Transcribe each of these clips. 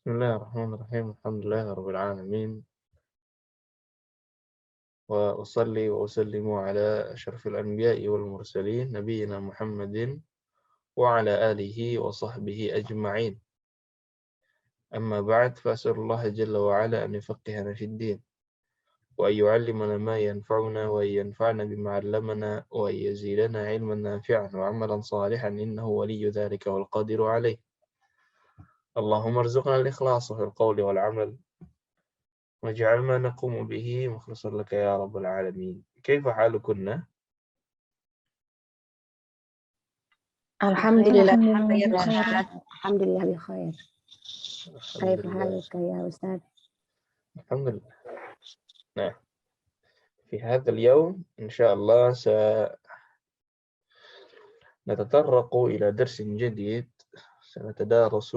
بسم الله الرحمن الرحيم الحمد لله رب العالمين وأصلي وأسلم على أشرف الأنبياء والمرسلين نبينا محمد وعلى آله وصحبه أجمعين أما بعد فأسأل الله جل وعلا أن يفقهنا في الدين وأن يعلمنا ما ينفعنا وأن ينفعنا بما علمنا وأن يزيدنا علما نافعا وعملا صالحا إنه ولي ذلك والقادر عليه اللهم ارزقنا الإخلاص في القول والعمل واجعل ما نقوم به مخلصا لك يا رب العالمين. كيف حالكن؟ الحمد لله الحمد لله بخير بخير. أستاذ. الحمد لله بخير. الحمد كيف لله. حالك يا أستاذ؟ الحمد لله. نعم، في هذا اليوم إن شاء الله سنتطرق إلى درس جديد سنتدارس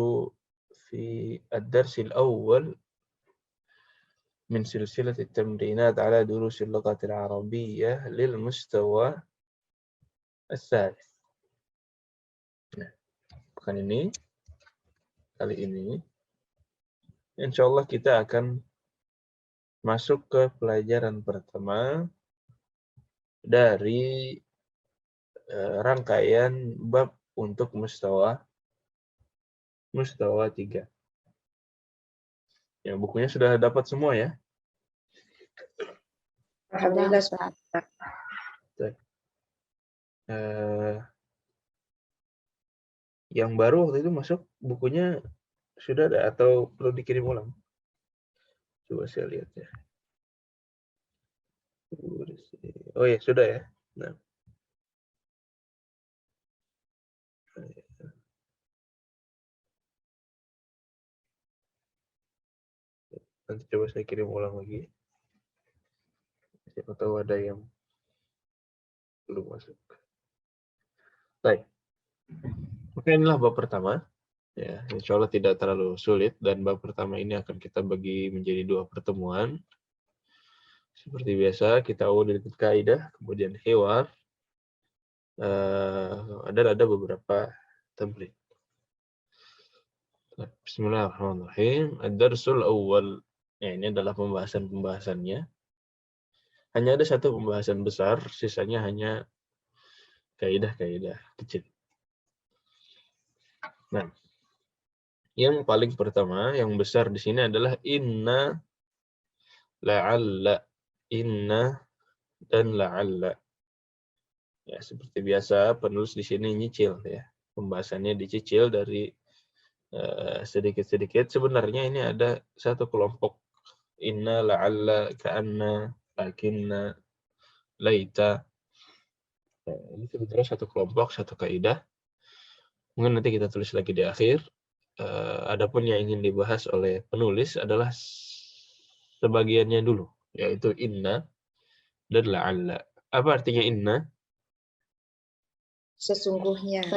في الدرس الأول من سلسلة التمرينات على دروس اللغة العربية للمستوى الثالث. Nah, kali ini, insya Allah kita akan masuk ke pelajaran pertama dari rangkaian bab untuk mustawa 3. Ya, bukunya sudah dapat semua ya? Alhamdulillah Ustaz. Yang baru waktu itu masuk bukunya sudah ada atau perlu dikirim ulang? Coba saya lihat ya. Oh ya, sudah ya. Nah. Nanti coba saya kirim ulang lagi. Siapa tahu ada yang belum masuk. Baik. Oke, inilah bab pertama. Ya, insya Allah tidak terlalu sulit dan bab pertama ini akan kita bagi menjadi 2 pertemuan. Seperti biasa kita awali dengan kaidah, kemudian hiwar, dan ada beberapa template. Bismillahirrahmanirrahim. Ad-darsul awal. Ya, ini adalah pembahasan-pembahasannya. Hanya ada satu pembahasan besar, sisanya hanya kaidah-kaidah kecil. Nah, yang paling pertama, yang besar di sini adalah inna, la'alla, inna, dan la'alla. Ya, seperti biasa, penulis di sini nyicil ya. Pembahasannya dicicil dari sedikit-sedikit. Sebenarnya ini ada satu kelompok. Inna, la'alla, ka'anna, lakinna, laita. Ini sebetulnya satu kelompok, satu kaidah. Mungkin nanti kita tulis lagi di akhir. Adapun yang ingin dibahas oleh penulis adalah sebagiannya dulu, yaitu inna dan la'alla. Apa artinya inna? Sesungguhnya.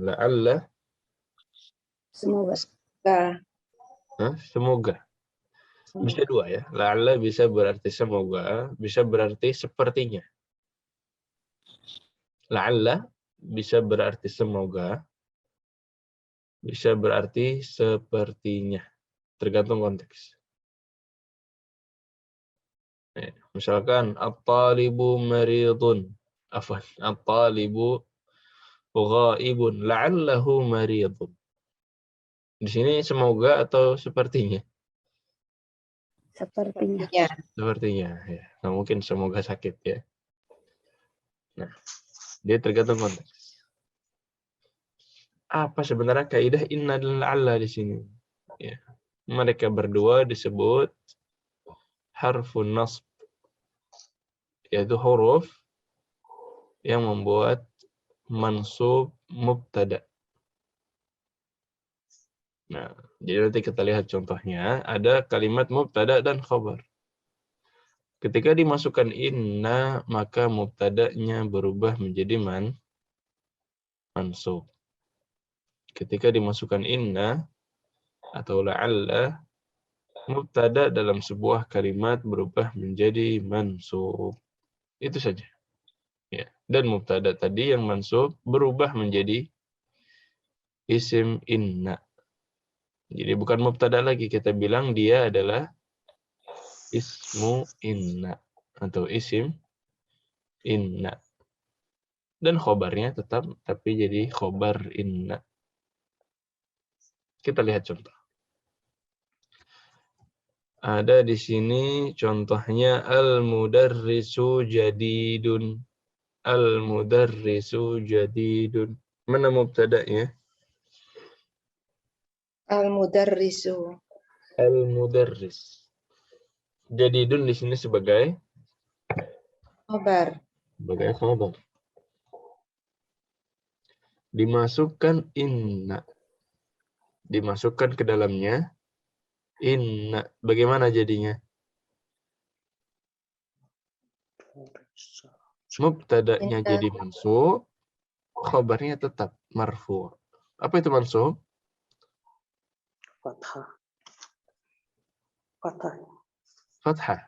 La'alla. Semoga. Semoga. Bisa dua ya. La'alla bisa berarti semoga, bisa berarti sepertinya. La'alla bisa berarti semoga, bisa berarti sepertinya. Tergantung konteks. Misalkan at-talibu maridun. Afwan, at-talibu ghaibun la'allahu maridun. Di sini semoga atau sepertinya? Sepertinya. Sepertinya ya. Nah, mungkin semoga sakit ya. Nah, dia tergantung konteks. Apa sebenarnya kaidah inna dan la'alla di sini? Ya. Mereka berdua disebut harfun nasb, yaitu huruf yang membuat mansub mubtada. Nah, jadi nanti kita lihat contohnya. Ada kalimat mubtada dan khabar. Ketika dimasukkan inna, maka mubtada'nya berubah menjadi mansub. Ketika dimasukkan inna atau la'alla, mubtada dalam sebuah kalimat berubah menjadi mansub. Itu saja. Ya. Dan mubtada tadi yang mansub berubah menjadi isim inna. Jadi bukan mubtada lagi, kita bilang dia adalah ismu inna atau isim inna. Dan khobarnya tetap tapi jadi khobar inna. Kita lihat contoh. Ada di sini contohnya al-mudarrisu jadidun. Al-mudarrisu jadidun. Mana mubtada'nya? Al-mudarrisu. Al-mudarris. Jadidun di sini sebagai Khabar. khabar. Dimasukkan inna. Dimasukkan ke dalamnya inna. Bagaimana jadinya? Mubtada'nya Inna. jadi mansub, khabarnya tetap marfu'. Apa itu mansub? Fathah. Fathah. Fathah.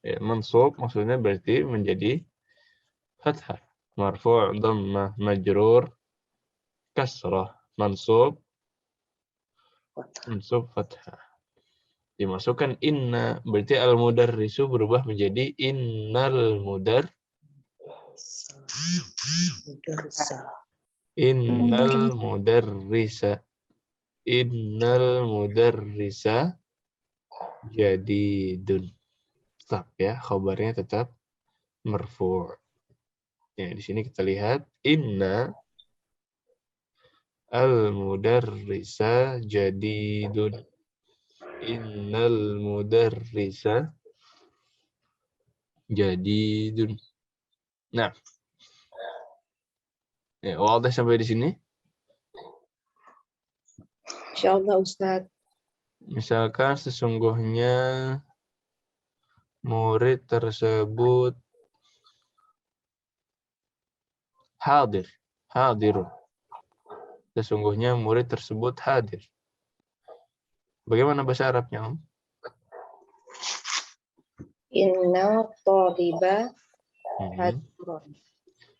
Ya, mansub maksudnya berarti menjadi fathah. Marfu', dhammah, majrur, kasrah. Mansub, fathah. Dimasukkan inna, berarti al-mudarrisu berubah menjadi innal mudarrisa. Innal mudarrisa. Innal mudarrisa jadidun. Tetap ya, khabarnya tetap marfu'. Ya, di sini kita lihat inna al-mudarrisa jadidun. Innal mudarrisa jadidun. Nah, ya, wadah sampai di sini. Insyaallah Ustaz. Misalkan sesungguhnya murid tersebut hadir. Hadirun. Sesungguhnya murid tersebut hadir. Bagaimana bahasa Arabnya, Om? Inna thaliba hadirun.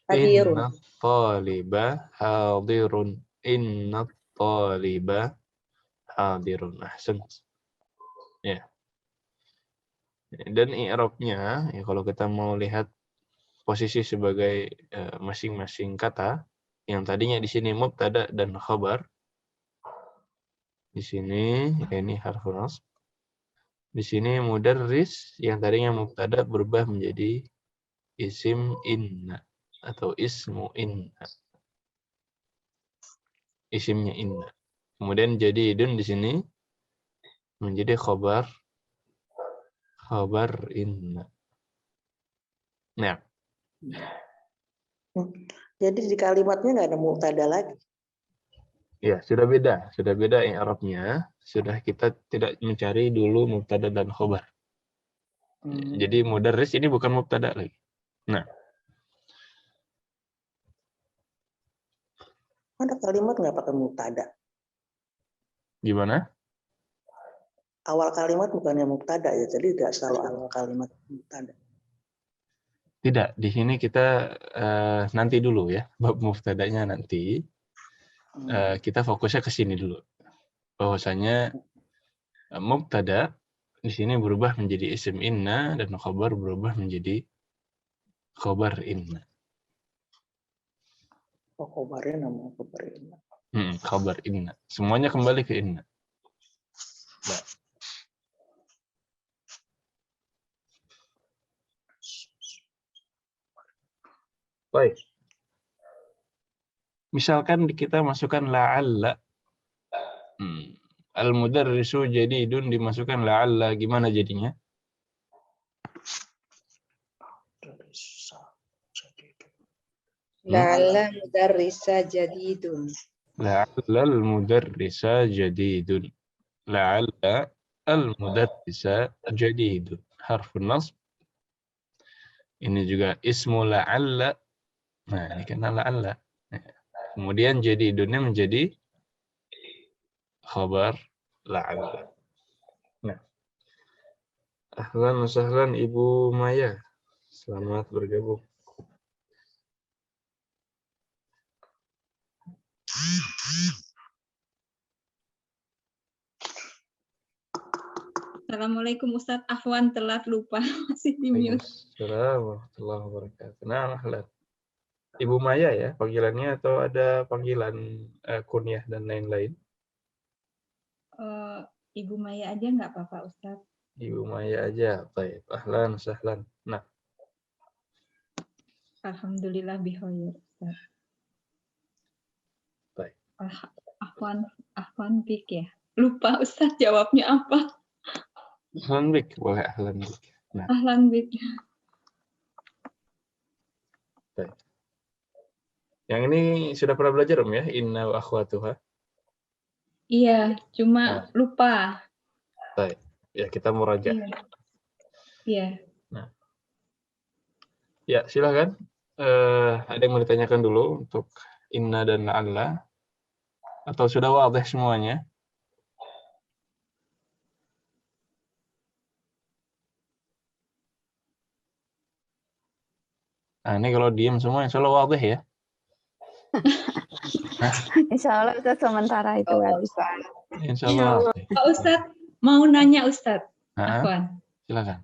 Hadirun. Inna taliba hadirun. Inna taliba hadirun. Ahsan. Ya. Dan i'rabnya, ya kalau kita mau lihat posisi sebagai masing-masing kata, yang tadinya di sini mubtada dan khabar. Di sini ya ini harfu nasb. Di sini mudarris yang tadinya mubtada berubah menjadi isim inna atau ismu inna. Isimnya inna. Kemudian jadidun di sini menjadi khabar inna. Nah, jadi di kalimatnya nggak ada mubtada lagi. ya sudah beda i'rabnya. Sudah kita tidak mencari dulu mubtada dan khabar. Jadi mudarris ini bukan mubtada lagi. Nah, ada kalimat nggak pakai mubtada? gimana? Awal kalimat bukannya mubtada ya, jadi tidak selalu awal kalimat mubtada. Tidak, di sini kita nanti dulu ya, bab mubtadanya nanti. Kita fokusnya ke sini dulu. Bahwasanya mubtada di sini berubah menjadi isim inna dan khabar berubah menjadi khabar inna. Oh, khabarnya namanya khabar inna. Khabar inna. Semuanya kembali ke inna. Nah. Baik. Misalkan kita masukkan la'alla. Al-mudarrisu jadidun dimasukkan la'alla. Gimana jadinya? La'alla mudarrisa jadidun. La'alla al-mudarrisa jadidun. La'alla al-mudarrisa jadidun. Harfun nasb. Ini juga ismu la'alla. Nah, ini kan la'alla. Kemudian jadidunnya menjadi khabar la'alla. Nah. Ahlan wa sahlan Ibu Maya. Selamat bergabung. Assalamualaikum Ustadz. Afwan telat lupa masih di mute. Assalamualaikum warahmatullahi wabarakatuh. Nah, ahlan. Ibu Maya ya panggilannya atau ada panggilan kunyah dan lain-lain? Ibu Maya aja nggak apa-apa Ustadz. Ibu Maya aja. Baik. Ahlan sahlan. Nah, Alhamdulillah bikhair Ustadz. baik. Afwan Bik ya. Lupa Ustadz jawabnya apa. Ahlan bik, boleh ahlan bik. Nah, Ahlan Bik. baik. Yang ini sudah pernah belajar ya? Inna wa akhwatuha. Iya, cuma Nah. lupa. Baik. Ya, kita muraja. Iya. Nah. Ya, silakan. Ada yang mau ditanyakan dulu untuk inna dan la'alla? Atau sudah wadih semuanya? Nah, ini kalau diem semua insya Allah wadih ya. Insya Allah Ustaz sementara itu Ustaz. Insya Allah. Pak Ustadz, mau nanya Ustadz. Afwan. Silakan.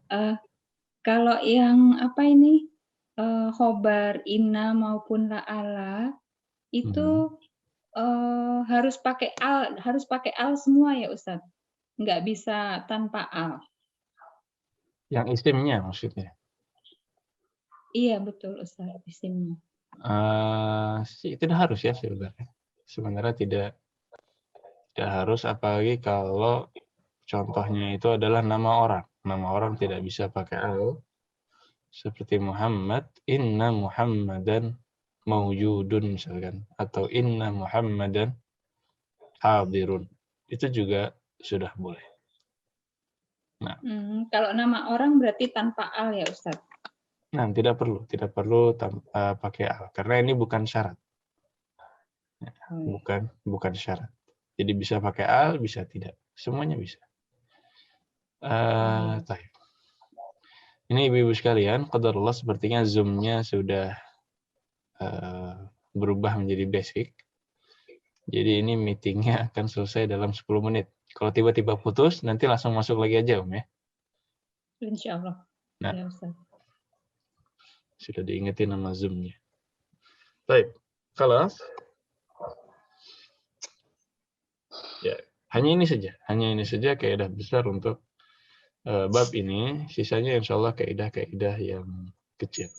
Kalau yang apa ini, khobar, inna maupun la'ala, itu harus pakai al semua ya Ustadz? Nggak bisa tanpa al? Yang isimnya maksudnya? Iya betul Ustadz, isimnya. Tidak harus ya sebenarnya. Sebenarnya tidak harus, apalagi kalau contohnya itu adalah nama orang. Nama orang tidak bisa pakai al. Seperti Muhammad, inna Muhammadan mawjudun misalkan. Atau inna Muhammadan hadirun. Itu juga sudah boleh. Nah, kalau nama orang berarti tanpa al ya Ustadz? Nah, tidak perlu pakai al, karena ini bukan syarat. Bukan syarat. Jadi bisa pakai al, bisa tidak. Semuanya bisa. Ini ibu-ibu sekalian, qadarullah sepertinya Zoom-nya sudah berubah menjadi basic. Jadi ini meetingnya akan selesai dalam 10 menit. Kalau tiba-tiba putus, nanti langsung masuk lagi aja, Om ya. Insya Allah. Nah, ya, Ustaz. Sudah diingetin nama Zoom-nya. Baik, kelas. Ya, hanya ini saja kaidah besar untuk bab ini. Sisanya insya Allah kaidah-kaidah yang kecil.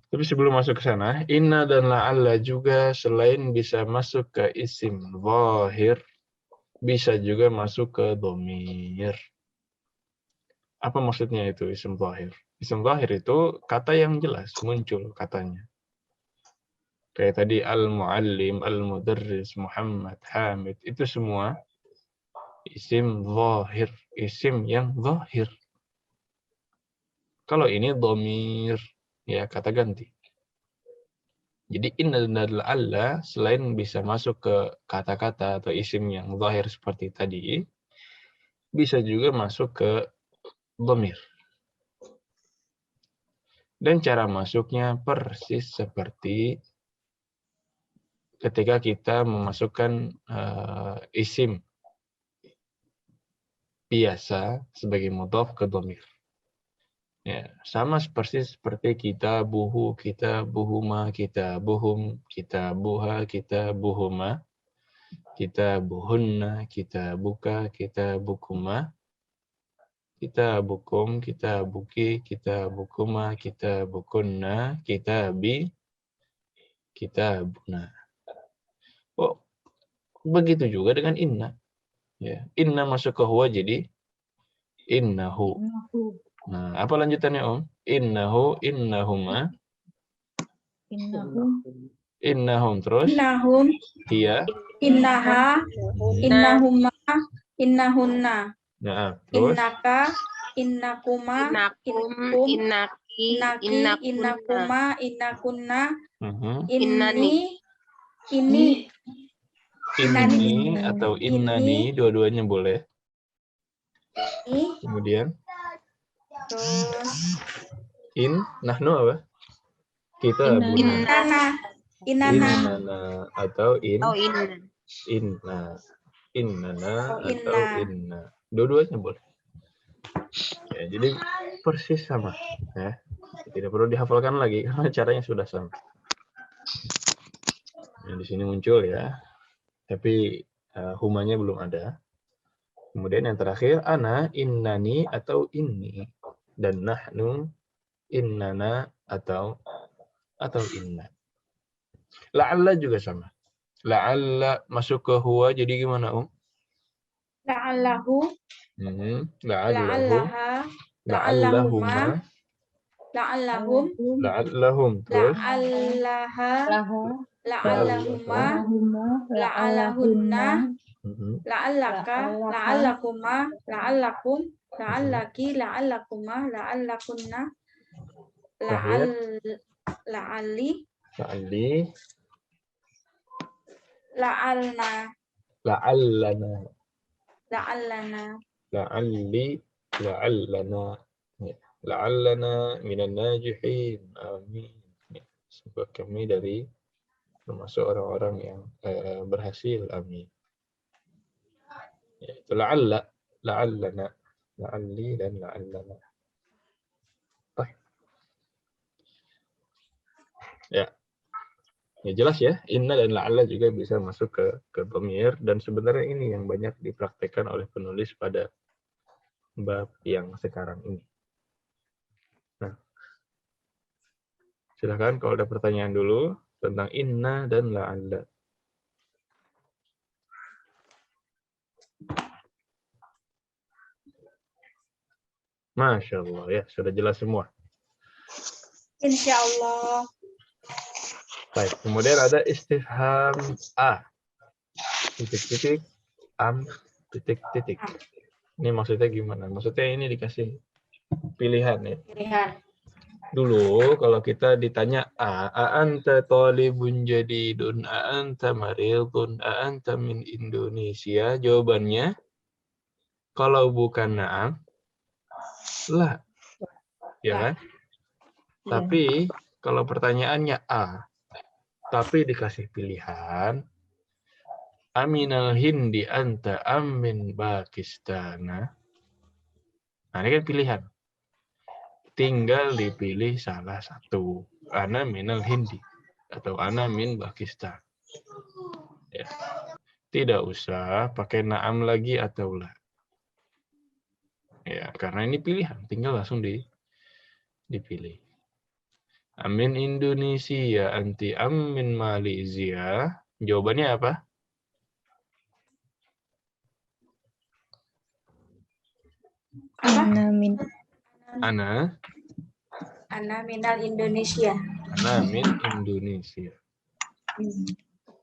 Tapi sebelum masuk ke sana, inna dan la'alla juga selain bisa masuk ke isim zahir, bisa juga masuk ke dhamir. Apa maksudnya itu isim zahir? Isim zahir itu kata yang jelas muncul katanya. Kayak tadi al-muallim, al-mudarris, Muhammad, Hamid, itu semua isim zahir, isim yang zahir. Kalau ini dhamir, ya kata ganti. Jadi inna dan la'alla selain bisa masuk ke kata-kata atau isim yang zahir seperti tadi, bisa juga masuk ke dhamir. Dan cara masuknya persis seperti ketika kita memasukkan isim biasa sebagai mudhaf ke dhamir. Ya, sama persis seperti kitabuhu, kitabuhuma, kitabuhum, kitabuha, kitabuhuma, kitabuhunna, kitabuka, kitabukuma, kitabukum, kitabuki, kitabukuma, kitabukunna, kitabi, kitabuna. Oh, begitu juga dengan inna. Ya, inna masuk ke huwa jadi innahu. Nah, apa lanjutannya Om? Innahu, innahuma. Innahum terus. Innahum. Iya. Innaha. Innahuma. Innahunna. Nah, terus. Innaka. Innakuma. Innakum. Innaki. Innakuma. Innakunna. Inni. Ini atau innani, dua-duanya boleh. Kemudian. Terus Nahnu apa? Kita Inana atau inna. innana atau inna. Dua-duanya boleh. Ya, jadi persis sama. Ya. Tidak perlu dihafalkan lagi karena caranya sudah sama. Yang di sini muncul ya. Tapi humanya belum ada. Kemudian yang terakhir, ana, innani, atau inni. Dan nahnu, innana, atau inna. La'alla juga sama. La'alla masuk ke huwa, jadi gimana, La'allahu, La'allahu, la'allahuma, la'allahum, la'allahum, terus la'allaha, la'allahuma, Lahuma, la'allahunna, Mhm. la'allaka, la'allakuma, la'allakum, la'allaki, la'allakuma, la'allakunna, Terakhir. la'alli, La'alli, la'alna, la'allana, la'allana. la'alli, la'allana, ya. La'allana minan najihin. Amin. Ya. Semoga kami dari termasuk orang-orang yang berhasil. Amin. Ya, itu la'alla, la'allana, la'alli, dan la'allana. Baik. Ya. Ya jelas ya, inna dan la'alla juga bisa masuk ke dhamir, dan sebenarnya ini yang banyak dipraktekkan oleh penulis pada bab yang sekarang ini. Nah, silakan kalau ada pertanyaan dulu tentang inna dan la'alla. Masya Allah ya, sudah jelas semua. Insya Allah. Baik, kemudian ada istifham a, titik-titik, am, titik-titik. Ini maksudnya gimana? Maksudnya ini dikasih pilihan ya. Pilihan. Dulu kalau kita ditanya a anta talibun jadidun, a anta maridun, a anta min Indonesia, jawabannya kalau bukan na'am, lah. Ya kan? Tapi kalau pertanyaannya a, tapi dikasih pilihan, aminal hindi anta amin Pakistana. Nah, ini kan pilihan. Tinggal dipilih salah satu. Ana minal hindi atau ana min Pakistan. Ya. Tidak usah pakai na'am lagi atau la. Ya, karena ini pilihan, tinggal langsung dipilih. Amin Indonesia, anti amin Malaysia. Jawabannya apa? Ana min Ana Minal Indonesia. Ana min Indonesia.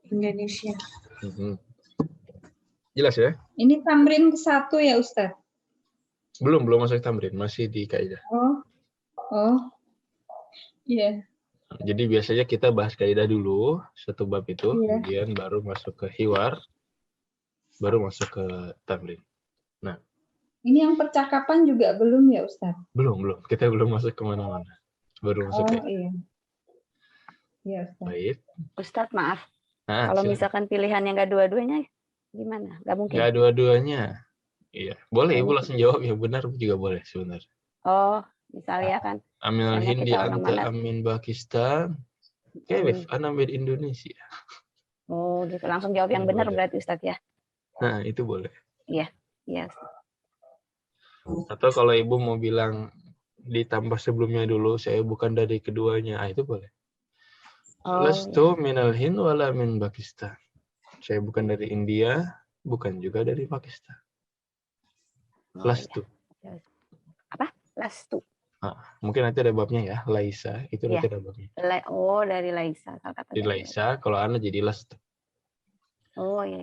Indonesia. Jelas ya? Ini tamrin ke-1 ya, Ustaz? Belum masuk tamrin, masih di kaidah. Oh. Iya. Jadi biasanya kita bahas kaidah dulu, satu bab itu, kemudian baru masuk ke hiwar, baru masuk ke tamrin. Nah. Ini yang percakapan juga belum ya, Ustaz? Belum. Kita belum masuk kemana-mana. Baru masuk ke. Iya, Ustaz. Baik. Ustaz, maaf. Kalau misalkan pilihannya nggak dua-duanya, gimana? Nggak mungkin? Nggak dua-duanya. Iya. Boleh, Ibu langsung jawab yang benar juga boleh sebenarnya. Oh, misalnya kan. Aminal hindi anta amin Pakistan. Kayif, ana min Indonesia. Oh, gitu. Langsung jawab yang benar berarti, Ustaz ya? Nah, itu boleh. Iya. Atau kalau Ibu mau bilang ditambah sebelumnya dulu, saya bukan dari keduanya, itu boleh. Lastu minal Hind wala min Pakistan. Saya bukan dari India, bukan juga dari Pakistan. Lastu. Apa? Lastu. Mungkin nanti ada babnya ya, Laisa, itu nanti ada babnya. Dari Laisa. Di Laisa, kalau Ana jadi Lastu. Oh, iya.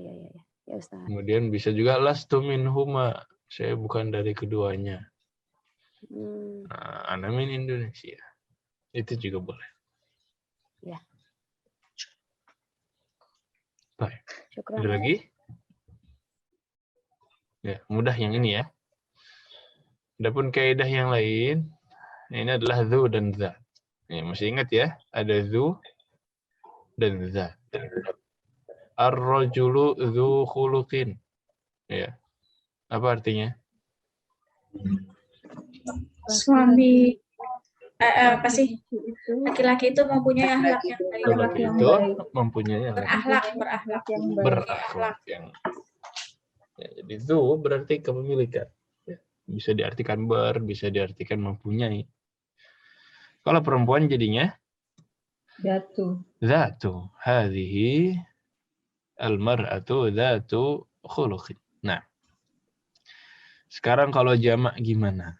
Ya, Ustaz. Kemudian bisa juga Lastu min huma. Saya bukan dari keduanya. Ana min Indonesia. Itu juga boleh. Ya. Baik. Syukran. Ada lagi? Ya, mudah yang ini ya. Adapun kaidah yang lain, ini adalah dzu dan za. Ya, masih ingat ya? Ada dzu dan za. Ar-rajulu dzu khuluqin. Ya. Apa artinya? Suami apa sih? Laki-laki itu mempunyai akhlak yang baik. Laki-laki itu mempunyai Berakhlak yang baik. berakhlak yang. Ya, jadi itu berarti kepemilikan. Ya, bisa diartikan bisa diartikan mempunyai. Kalau perempuan jadinya Zatu. Hadhihi al-mar'atu zatu khuluqin. Nah, sekarang kalau jamak gimana?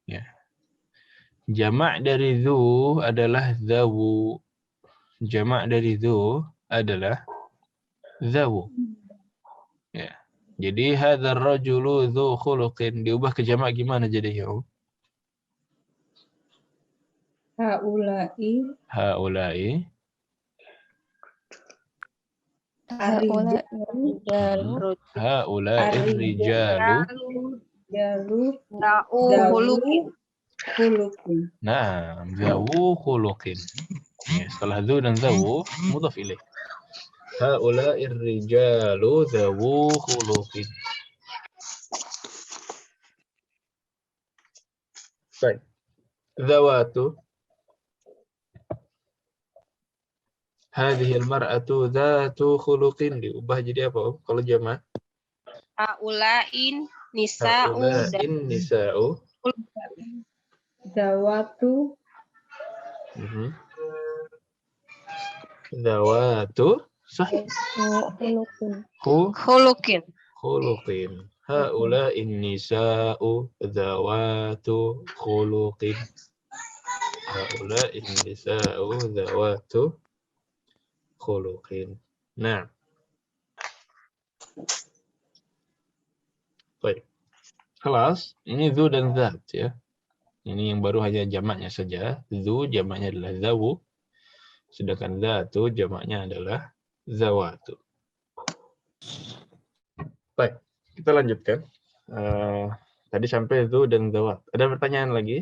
Ya. Jamak dari dzu adalah zawu. Jamak dari dzu adalah zawu. Ya. Jadi hadzal rajulu dzu khuluqin diubah ke jamak gimana jadinya? Haulai rijalu Khuluqin. nah zawu khuluqin. Ya, setelah dzu dan zawu mudhaf ilaih. Haula'ir rijalu zawu khuluqin. Baik. Zawatu. Hadhil mar'atu dzatu khuluqin diubah jadi apa? Kalau jamak? Haulain nisa'u nisa'u. Zawatu. Zawatu. Sah. khuluqin. Khuluqin. Haula'in nisa'u zawatu khuluqin. Haula'in nisa'u zawatu khuluqin. Nah. Baik. Kelas, ini dzu dan zat ya. Ini yang baru hanya jamaknya saja. Dzu jamaknya adalah zawu. Sedangkan zatu jamaknya adalah zawatu. Baik, kita lanjutkan. Tadi sampai dzu dan zawat. Ada pertanyaan lagi?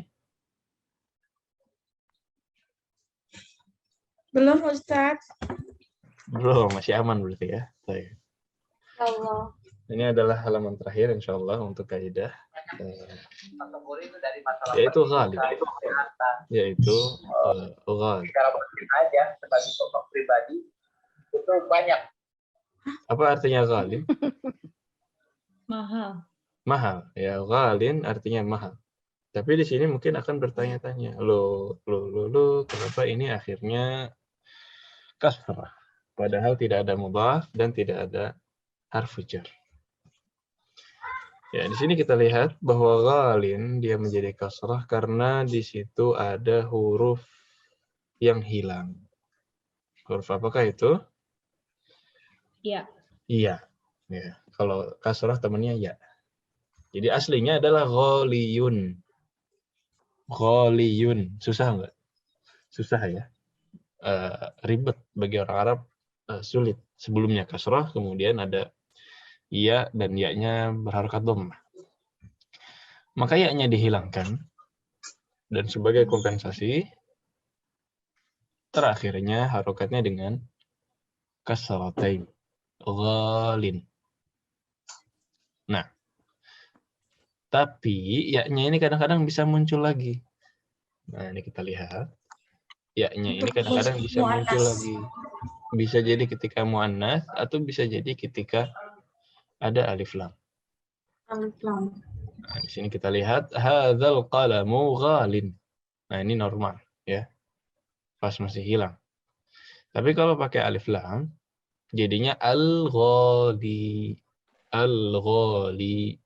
Belum, Ustaz. Belum, masih aman berarti ya. Baik. Allah. Ini adalah halaman terakhir insyaallah untuk kaidah. Yaitu ghalib. Yaitu ghalib. Secara aja sebagai sosok pribadi itu banyak. Apa artinya ghalib? Mahal. Mahal. Ya, ghalin artinya mahal. Tapi di sini mungkin akan bertanya-tanya, lo, kenapa ini akhirnya kasrah? Padahal tidak ada mudhaf dan tidak ada harfu jar. Ya, di sini kita lihat bahwa ghalin dia menjadi kasrah karena di situ ada huruf yang hilang. Huruf apakah itu? Ya. Iya. Ya, kalau kasrah temannya ya. Jadi aslinya adalah ghaliyun. Ghaliyun. Susah enggak? Susah ya. Ribet bagi orang Arab, sulit. Sebelumnya kasrah, kemudian ada iya dan ya-nya berharokat dhammah. Maka ya-nya dihilangkan dan sebagai kompensasi terakhirnya harokatnya dengan kasratain. Ghalin. Nah, tapi ya-nya ini kadang-kadang bisa muncul lagi. Nah, ini kita lihat. Ya-nya ini kadang-kadang bisa muncul lagi. Bisa jadi ketika muannats atau bisa jadi ketika ada alif lam. Alif lam. Nah, di sini kita lihat hadzal qalamu ghalin. Nah, ini normal ya. Pas masih hilang. Tapi kalau pakai alif lam jadinya al-ghali. Al-ghali.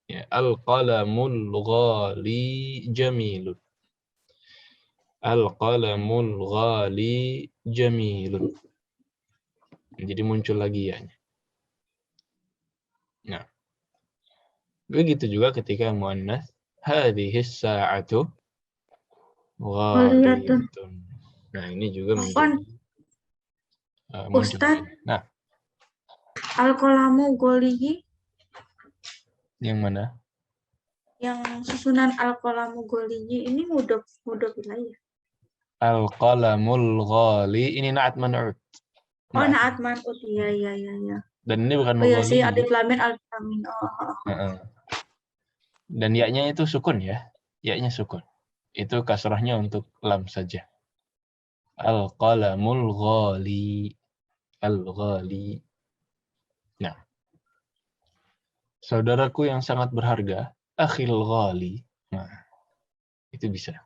Ya, al-qalamul ghali jamilun. Al-qalamul ghali jamilun. Jadi muncul lagi ya-nya. Nah, begitu juga ketika muannats hadhis sa'atu ghaliyatun. Nah, ini juga menjadi Ustaz. Nah, Al-qalamu goliyi. Yang mana? Yang susunan al-qalamu goliyi ini mudhof ilaih. Al-qalamul ghali ini na'at man'ut. Oh, naat man'ut. Iya. Dan ini bukan Oh iya sih, ghali. alif lam mim alif lam mim. Dan ya-nya itu sukun ya. Ya-nya sukun. Itu kasrahnya untuk lam saja. Al-qalamul ghali. Al-ghali. Nah, saudaraku yang sangat berharga, akhil ghali. Nah, itu bisa.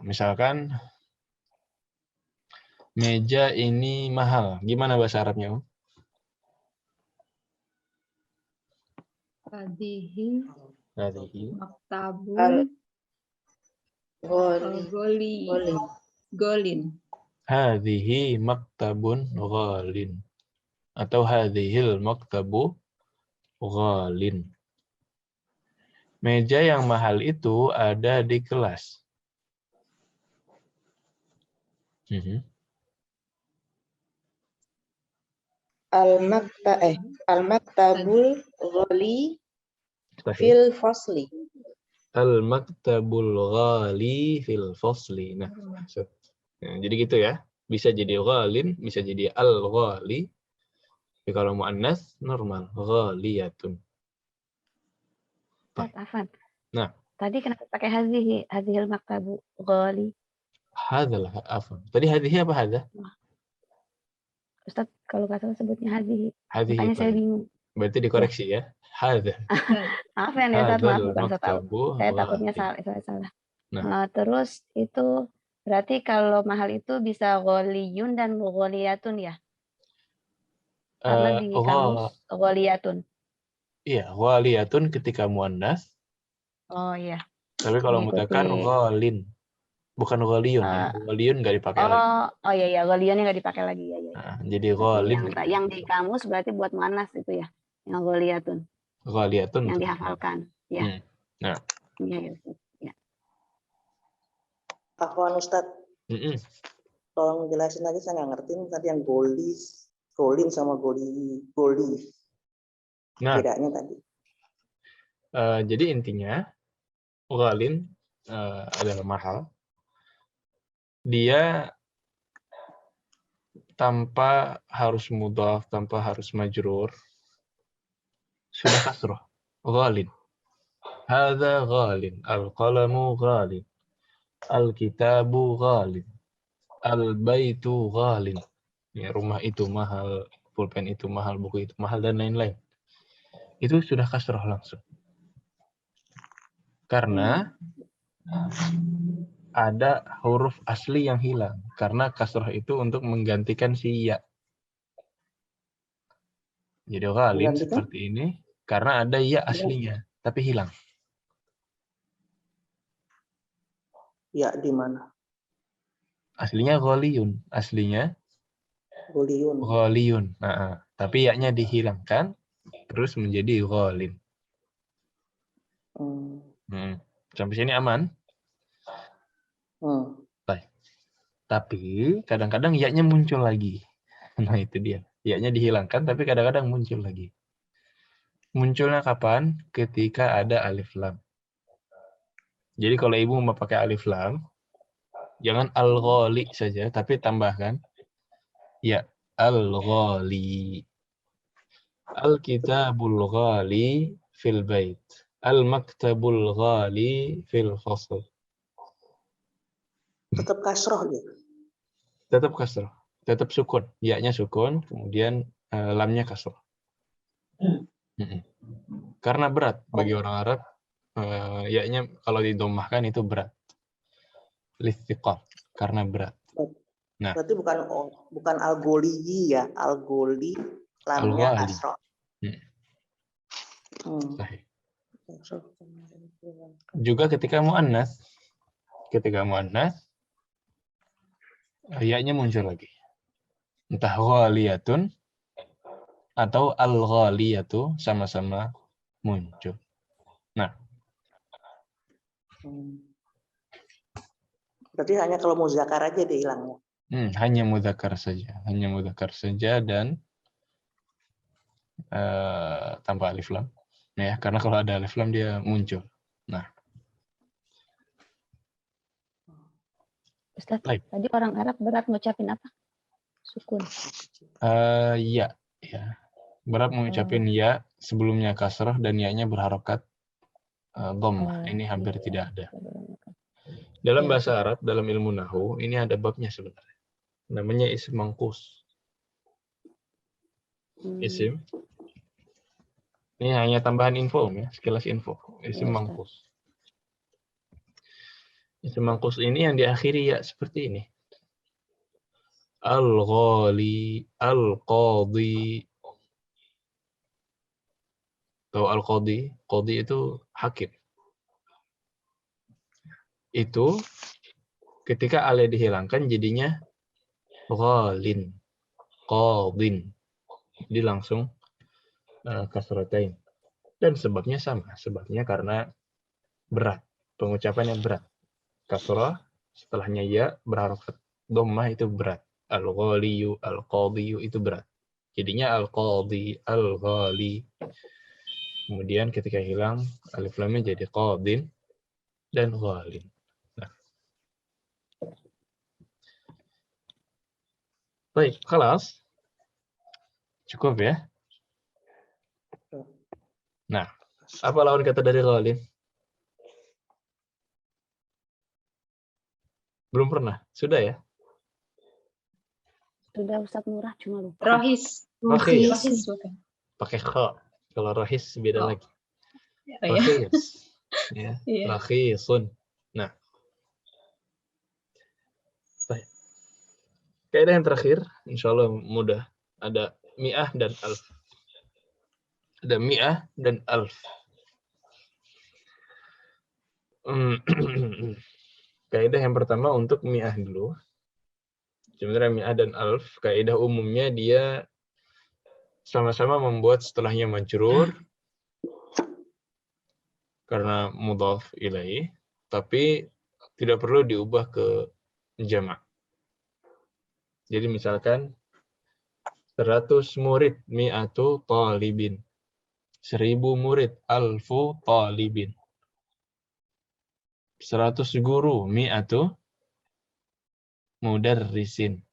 Misalkan meja ini mahal. Gimana bahasa Arabnya, Om? Hadihi Hadihi. maktabun Goli. golin. Hadihi maktabun ghalin. Atau hadihil maktabu ghalin. Meja yang mahal itu ada di kelas. Al-maktabul ghali fil fasli. Al-maktabul ghali fil fasli. Nah, jadi gitu ya. Bisa jadi ghalin, bisa jadi al-ghali. Tapi kalau muannas normal, ghaliyatun. Afan. Nah, tadi kenapa pakai hadhil maktabu ghali? Hadalah afan. Tadi hadihi apa hada? Ustaz, kalau kata sebutnya hadihi. Hadihi. Makanya saya bingung. Berarti dikoreksi ya. Hada. Maaf ya, Ustaz, maaf bukan saya tahu. Saya ghalin. takutnya salah. Nah. Terus itu berarti kalau mahal itu bisa ghaliyun dan ghaliyatun ya? Karena di kamus ghaliyatun. Iya, ghaliyatun ketika muannas. Oh iya. Tapi kalau mudzakkar ghalin. Bukan ghaliyun ya. Ghaliyun nggak dipakai lagi. Oh iya, ghaliyunnya nggak dipakai lagi ya. Nah, jadi ghalin. Yang di kamus berarti buat muannas itu ya. Yang ghaliyatun. Ghaliyatun. Yang dihafalkan. Ya. Nah. Iya. Afwan Ustaz. Tolong jelasin lagi, saya nggak ngerti tadi yang golin sama goli. Nah, bedanya tadi. Jadi intinya ghalin adalah mahal. Dia tanpa harus mudhaf, tanpa harus majrur, sudah kasrah. Ghalin. Hadza ghalin. Al-qalamu ghalin. Al-kitabu ghalin. Al-baitu ghalin. Ya, rumah itu mahal, pulpen itu mahal, buku itu mahal, dan lain-lain. Itu sudah kasrah langsung. Karena ada huruf asli yang hilang. Karena kasrah itu untuk menggantikan si ya. Jadi ghalin seperti ini. Karena ada ya aslinya, tapi hilang. Ya di mana? Aslinya ghaliyun. Ghaliyun. Nah, tapi ya-nya dihilangkan, terus menjadi ghalin. Sampai sini aman? Baik. Tapi kadang-kadang ya-nya muncul lagi. Nah itu dia. Ya-nya dihilangkan, tapi kadang-kadang muncul lagi. Munculnya kapan? Ketika ada alif lam. Jadi kalau ibu mau pakai alif lam, jangan al-ghali saja, tapi tambahkan ya al-ghali. Al-kitabul ghali fil bait. Al-maktabul ghali fil fasl. Tetap kasroh gitu. Tetap kasroh. Tetap sukun. Ya-nya sukun, kemudian lamnya kasroh. Karena berat bagi orang Arab, ya-nya kalau didomahkan itu berat. Listiqal, karena berat. Nah, berarti bukan al-ghali ya, al-ghali lamnya kasroh. Juga ketika muannas, ya-nya muncul lagi. Entah ghaliyatun atau al-ghaliyatu sama-sama muncul. Nah. Berarti hanya kalau muzakkar aja dia hilangnya. Hanya mudzakkar saja dan tanpa alif lam. Ya, karena kalau ada alif lam dia muncul. Nah. Ustaz, Baik. tadi orang Arab berat ngucapin apa? Sukun. Ya. Berat mengucapin ya, sebelumnya kasrah dan ya-nya berharokat dhammah. Ini hampir tidak ada. Dalam bahasa Arab, dalam ilmu nahwu, ini ada babnya sebenarnya. Namanya isim mangkus. Isim. Ini hanya tambahan info ya, sekilas info. Isim mangkus. Isim mangkus ini yang diakhiri ya seperti ini. Al-ghali, al-qadhi. Tahu al-qadhi? Qadhi itu hakim. Itu ketika alif dihilangkan jadinya ghalin, qadhin. Jadi langsung kasratain. Dan sebabnya sama. Sebabnya karena berat. Pengucapan yang berat. Kasrah, setelahnya ya, berharokat dhammah itu berat. Al-ghaliyu, al-qadhiyu itu berat. Jadinya al-qadhi, al-ghali. Kemudian ketika hilang, alif lamnya jadi qadhin dan ghalin. Nah. Baik, kelas. Cukup ya? Nah, apa lawan kata dari ghalin? Belum pernah? Sudah ya? Sudah Ustaz Murah cuma lupa. Rohis. Rohis. Bukan. Pakai kha. Kalau rohis beda lagi. Ya. Rohis. Ya. Rohisun. Nah. Baik. Kaidah yang terakhir, insya Allah mudah. Ada mi'ah dan alf. Ada mi'ah dan alf. Kaidah yang pertama untuk mi'ah dulu. Sebenarnya mi'ah dan alf, kaidah umumnya dia sama-sama membuat setelahnya majrur karena mudhaf ilaih, tapi tidak perlu diubah ke jamak. Jadi misalkan 100 murid mi'atu talibin. 1000 murid alfu talibin. 100 guru mi'atu mudarrisin.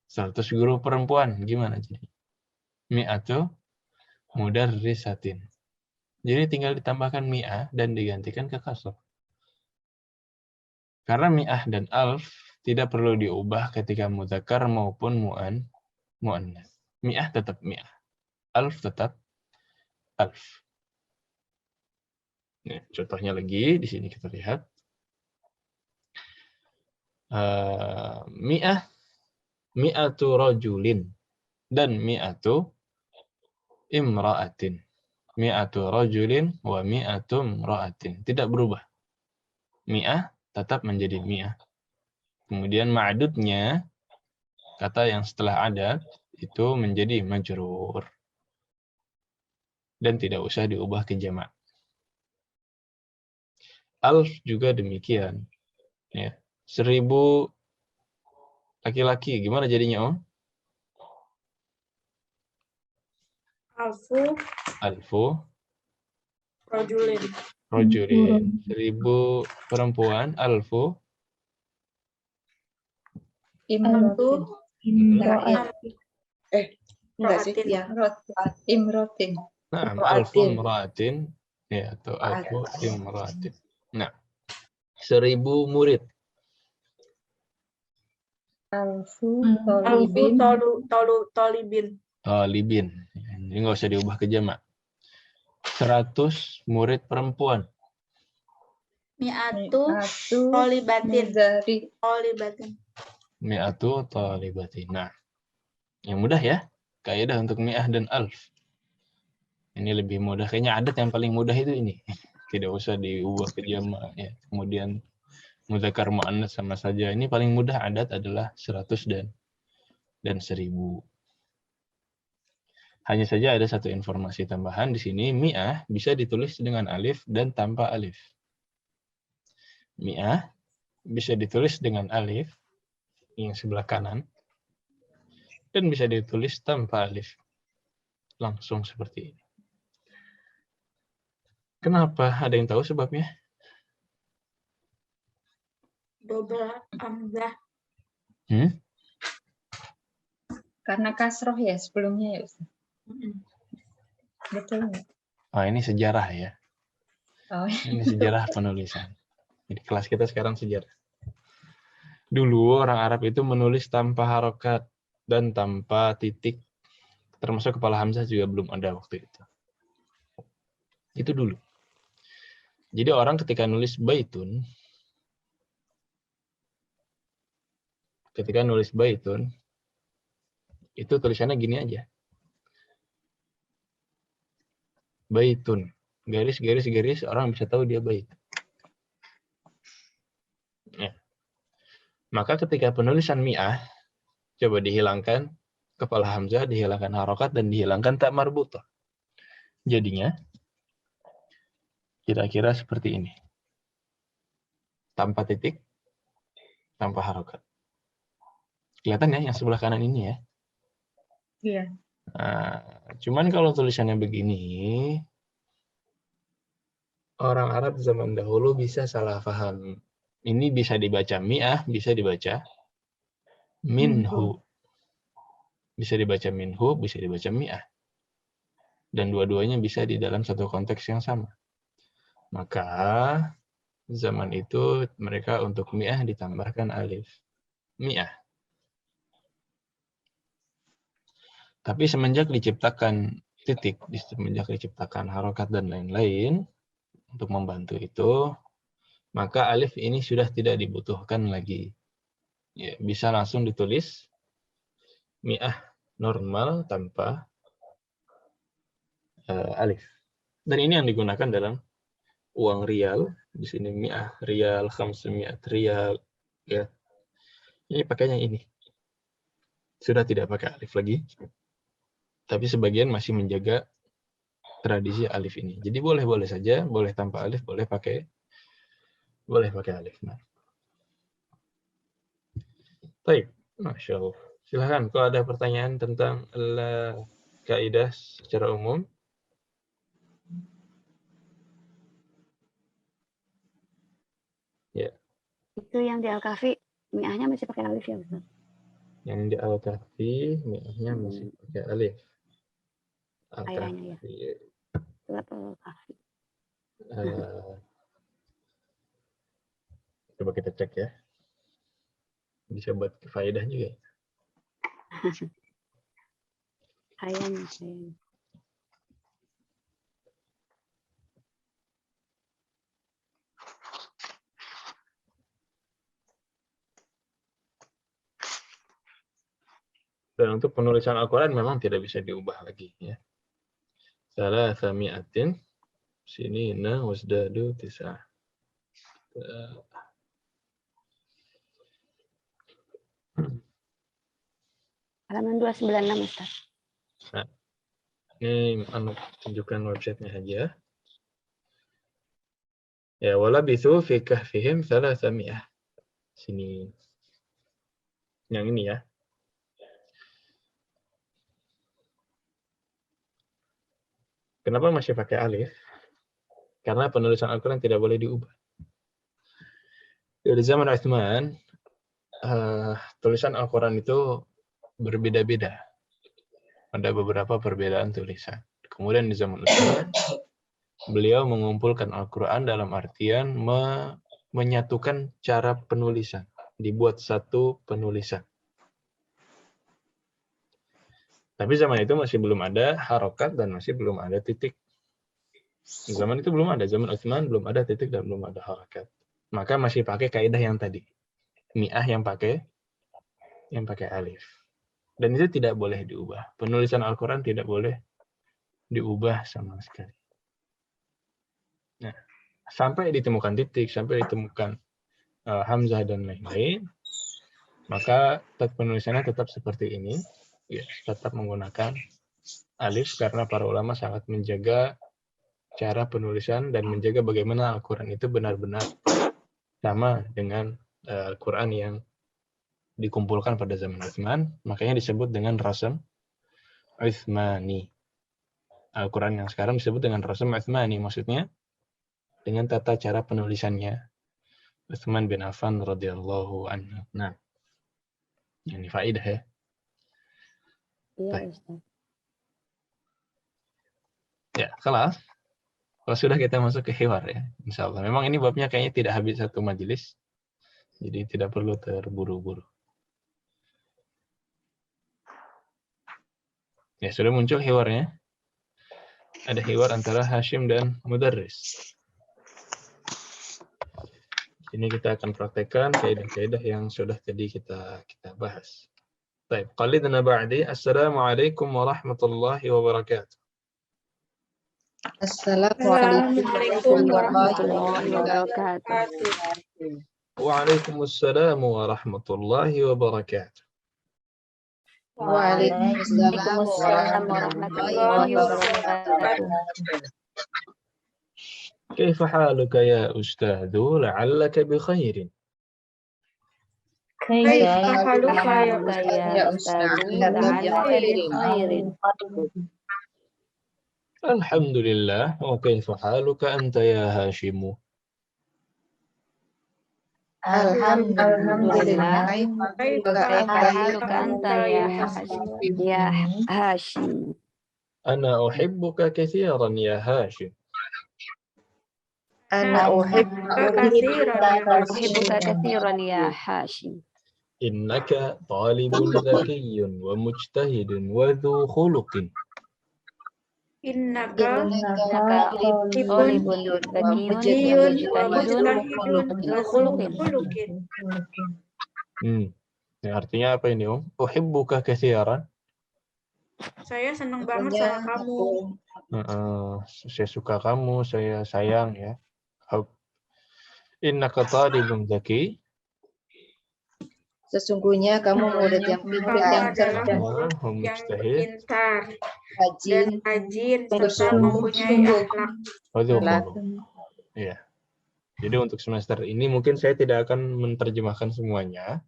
100 guru perempuan gimana jadi? Mi'atu mudarrisatin. Jadi tinggal ditambahkan mi'ah dan digantikan ke kasrah. Karena mi'ah dan alf tidak perlu diubah ketika mudzakkar maupun mu'annas. Mi'ah tetap mi'ah. Alf tetap alf. Nah, contohnya lagi di sini kita lihat. Mi'atu rajulin dan mi'atu imra'atin. Mi'atu rajulin wa mi'atu imra'atin. Tidak berubah. Mi'ah tetap menjadi mi'ah. Kemudian ma'adudnya, kata yang setelah adat, itu menjadi majrur. Dan tidak usah diubah ke jamak. Alf juga demikian. Ya. 1000 laki-laki, gimana jadinya, Om? Alfu. Rajulin. 1000 perempuan, alfu. Enggak sih, ya. Imrotin. Nah, alfu imra'atin. Ya, atau alfu imra'atin. Nah, 1000 murid. Alfu Tolibin. Talibin. Ini nggak usah diubah ke jamak. 100 murid perempuan. Mi'atu tolibatin. Mi'atu talibatin. Nah, yang mudah ya. Kaidah untuk mi'ah dan alf. Ini lebih mudah. Kayaknya adat yang paling mudah itu ini. Tidak usah diubah ke jamak. Ya. Kemudian mudzakkar mu'annas sama saja. Ini paling mudah adat adalah 100 dan 1000. Hanya saja ada satu informasi tambahan di sini. Mi'ah bisa ditulis dengan alif dan tanpa alif. Mi'ah bisa ditulis dengan alif yang sebelah kanan dan bisa ditulis tanpa alif. Langsung seperti ini. Kenapa? Ada yang tahu sebabnya? double hamzah. Karena kasroh ya sebelumnya ya Ustaz. Betul nggak? Oh, ini sejarah ya. Oh, Ini sejarah penulisan. Jadi kelas kita sekarang sejarah. Dulu orang Arab itu menulis tanpa harokat dan tanpa titik. Termasuk kepala hamzah juga belum ada waktu itu. Itu dulu. Jadi orang ketika nulis baitun, itu tulisannya gini aja. Baitun. Garis, orang bisa tahu dia bait. Ya. Maka ketika penulisan mi'ah, coba dihilangkan kepala hamzah, dihilangkan harokat, dan dihilangkan tak marbutah. Jadinya, kira-kira seperti ini. Tanpa titik, tanpa harokat. Kelihatan ya yang sebelah kanan ini ya? iya. Nah, cuman kalau tulisannya begini, orang Arab zaman dahulu bisa salah paham. Ini bisa dibaca mi'ah, bisa dibaca minhu. Bisa dibaca minhu, bisa dibaca mi'ah. Dan dua-duanya bisa di dalam satu konteks yang sama. Maka zaman itu mereka untuk mi'ah ditambahkan alif. Mi'ah. Tapi semenjak diciptakan titik, semenjak diciptakan harokat dan lain-lain, untuk membantu itu, maka alif ini sudah tidak dibutuhkan lagi. Ya, bisa langsung ditulis mi'ah normal tanpa alif. Dan ini yang digunakan dalam uang rial. Di sini mi'ah rial, khamsimi'at rial. Ya. Ini pakainya ini. Sudah tidak pakai alif lagi. Tapi sebagian masih menjaga tradisi alif ini. Jadi boleh-boleh saja, boleh tanpa alif, boleh pakai alif. Nah. Baik, Masya Allah. Silahkan, kalau ada pertanyaan tentang kaidah secara umum. Ya. Itu yang di Al-Kahfi, mi'ahnya masih pakai alif ya Ustaz? Yang di Al-Kahfi, mi'ahnya masih pakai alif. Ayahnya ya. Surat Al-Kahfi. Coba kita cek ya. Bisa buat faedah juga. Ayahnya. Dan untuk penulisan Al-Quran memang tidak bisa diubah lagi. Ya. Salah sami'atin sinina wasdadu tis'ah. Halaman 296 Ustaz. Nah, ini tunjukkan websitenya aja. Ya, walabithu fi kahfihim salasami'ah. Sini. Yang ini ya. Kenapa masih pakai alif? Karena penulisan Al-Quran tidak boleh diubah. Dari zaman Utsman, tulisan Al-Quran itu berbeda-beda. Ada beberapa perbedaan tulisan. Kemudian di zaman Utsman, beliau mengumpulkan Al-Quran dalam artian menyatukan cara penulisan. Dibuat satu penulisan. Tapi zaman itu masih belum ada harokat dan masih belum ada titik. Zaman itu belum ada. Zaman Utsman belum ada titik dan belum ada harokat. Maka masih pakai kaidah yang tadi. Mi'ah yang pakai alif. Dan itu tidak boleh diubah. Penulisan Al-Quran tidak boleh diubah sama sekali. Nah, sampai ditemukan titik, sampai ditemukan hamzah dan lain-lain, maka penulisannya tetap seperti ini. Ya, tetap menggunakan alif karena para ulama sangat menjaga cara penulisan dan menjaga bagaimana Al-Quran itu benar-benar sama dengan Al-Quran yang dikumpulkan pada zaman Utsman, makanya disebut dengan Rasm Utsmani. Al-Quran yang sekarang disebut dengan Rasm Utsmani, maksudnya dengan tata cara penulisannya Utsman bin Affan radhiyallahu anhu. Nah, ini faedah ya. Iya, Baik. Ustaz. Ya, kelas. Kalau sudah kita masuk ke hiwar ya, insya Allah. Memang ini babnya kayaknya tidak habis satu majelis, jadi tidak perlu terburu-buru. Ya, sudah muncul hiwarnya. Ada hiwar antara Hashim dan Mudarris. Ini kita akan praktekkan kaidah-kaidah yang sudah tadi kita bahas. Baik, qalidna ba'di. Assalamualaikum warahmatullahi wabarakatuh. Assalamualaikum warahmatullahi wabarakatuh. Waalaikumsalam warahmatullahi wabarakatuh. Waalaikumsalam warahmatullahi wabarakatuh. كيف حالك يا أستاذ؟ لعلك بخير. كيف حالك يا أستاذ؟ لعلك بخير. الحمد لله. وكيف حالك أنت يا هاشم؟ الحمد لله. كيف حالك أنت يا هاشم؟ أنا أحبك كثيرا يا هاشم. أنا أحبك كثيرا يا هاشم. إنك طالب ذكي ومجتهد وذو خلق. إنك طالب ذكي ومجتهد ذو خلق. Ini artinya apa ini, Om? Uhibbuka katsiran. Saya senang banget sama kamu. Saya suka kamu, saya sayang ya. Innaka talibun zaki. Sesungguhnya kamu murid yang pintar, yang pintar, rajin, dan rajin, serta mempunyai akhlak. Ya. Jadi untuk semester ini mungkin saya tidak akan menerjemahkan semuanya,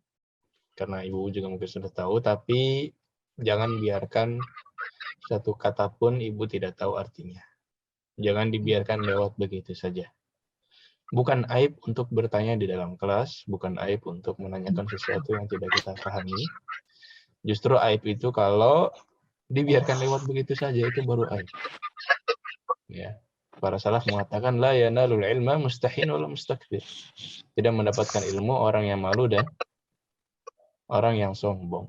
karena Ibu juga mungkin sudah tahu, tapi jangan biarkan satu kata pun Ibu tidak tahu artinya. Jangan dibiarkan lewat begitu saja. Bukan aib untuk bertanya di dalam kelas, bukan aib untuk menanyakan sesuatu yang tidak kita pahami. Justru aib itu kalau dibiarkan lewat begitu saja, itu baru aib. Ya. Para salaf mengatakan la yanalul ilma mustahin wala mustakbir. Tidak mendapatkan ilmu orang yang malu dan orang yang sombong.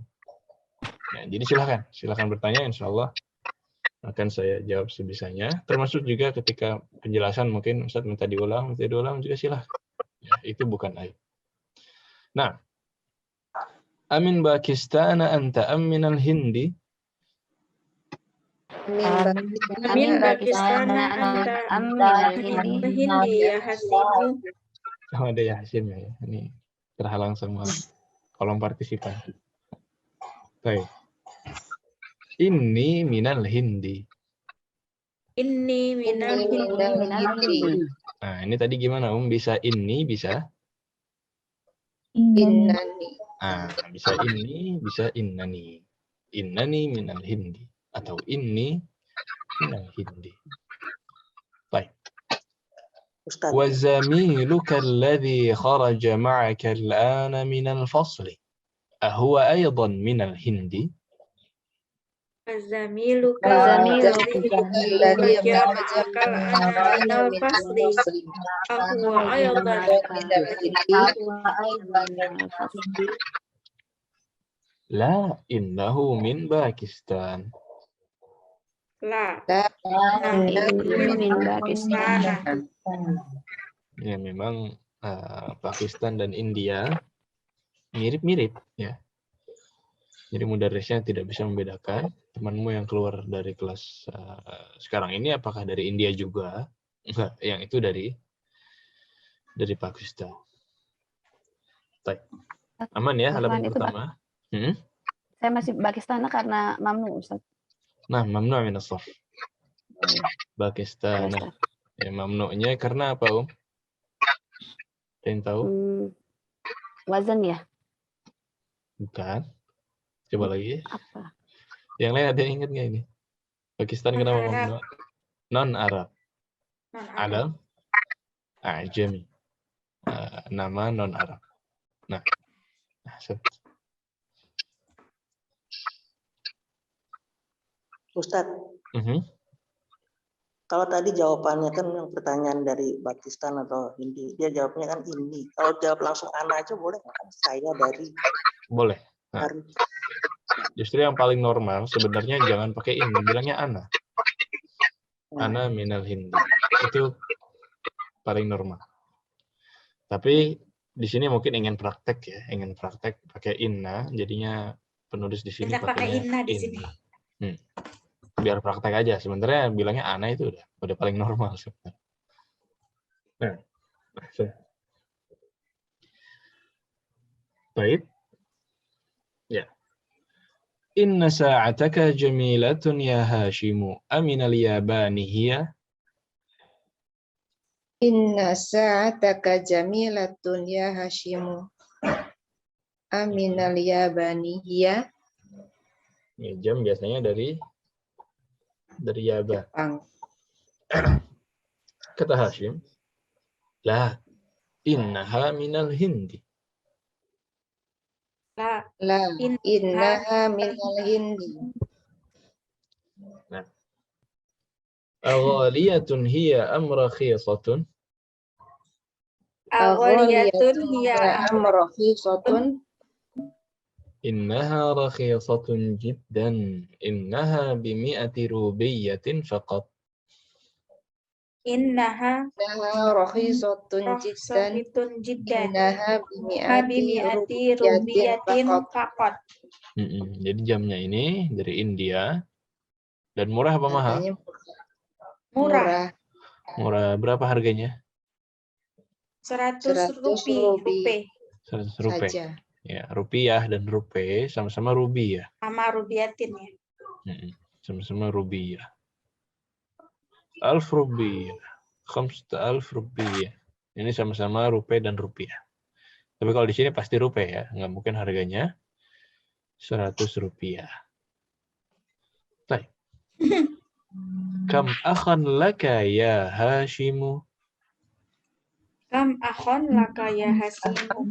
Ya, jadi silakan bertanya, insya Allah akan saya jawab sebisanya. Termasuk juga ketika penjelasan mungkin Ustaz minta diulang juga silakan. Ya, itu bukan aib. Nah, amin Pakistan anta amin al-Hindi. Amin Pakistan anta al-Hindi ya Hasimu. Oh, ada ya Hasim ya. Ini terhalang sama kolom partisipan. Baik. Inni minal Hindi. Inni minal Hindi. Nah, ini tadi gimana, Bisa ini, bisa? Innani. Ah, bisa ini, bisa innani. Innani minal Hindi. Atau inni minal Hindi. Baik. وزميلك الذي خرج معك الآن من الفصل أهو أيضا من الهند؟ وزميلك الذي خرج معك الآن من الفصل أهو أيضا من الهند؟ لا إنه من باكستان. La. Min Pakistan. Ya, memang Pakistan dan India mirip-mirip ya. Jadi mudarisnya tidak bisa membedakan. Temanmu yang keluar dari kelas sekarang ini apakah dari India juga? Enggak, yang itu dari Pakistan. Baik. Aman ya halaman pertama? Saya masih Pakistan karena mamnu, Ustaz. Nah, mamnu min as-sarf. Pakistan. Ya, mamnu'nya karena apa, Ada yang tahu? Wazan ya? Bukan. Coba lagi. Apa? Yang lain ada yang ingat nggak ini? Pakistan kenapa mamnu? Non-Arab. Alam? Ajami. nama non Arab. Nah, Ustadz, kalau tadi jawabannya kan yang pertanyaan dari Pakistan atau Hindi, dia jawabnya kan ini. Kalau jawab langsung ana aja boleh kan? Saya dari. Boleh. Nah, justru yang paling normal sebenarnya jangan pakai ini, bilangnya ana. Ana minal Hindi. Itu paling normal. Tapi di sini mungkin ingin praktek ya, ingin praktek pakai inna, jadinya penulis di sini pakainya inna di sini. Biar praktek aja. Sebenarnya bilangnya ana itu udah paling normal sebenarnya. Nah, baik. Ya. Inna sa'ataka jamilatun ya Hashimu. Aminal yabani hiya. Inna sa'ataka jamilatun ya Hashimu. Aminal yabani hiya. Ya, jam biasanya dari yaba. Kata Hashim, la innaha minal Hindi. La innaha minal Hindi. Nah. Aghaliyatun hiya am rakhisatun? Aghaliyatun hiya am rakhisatun. Innaha rakhisatun jiddan. Innaha bimi'ati rubiyatin faqat. Innaha rakhisatun jiddan. Innaha bimi'ati rubiyatin faqat. Jadi jamnya ini dari India. Dan murah apa mahal? Murah. Murah. Berapa harganya? 100 rupiah. 100 rupiah. Ya, rupiah dan rupiah sama-sama rubiah. Sama rubiatin ya. Sama-sama rubiah. 1000 rupiah. 5000 rupiah. Ini sama-sama rupiah dan rupiah. Tapi kalau di sini pasti rupiah ya, nggak mungkin harganya 100 rupiah. Baik. Kam akhan laka ya Hashimu? Kam akhon laka ya Hasimu.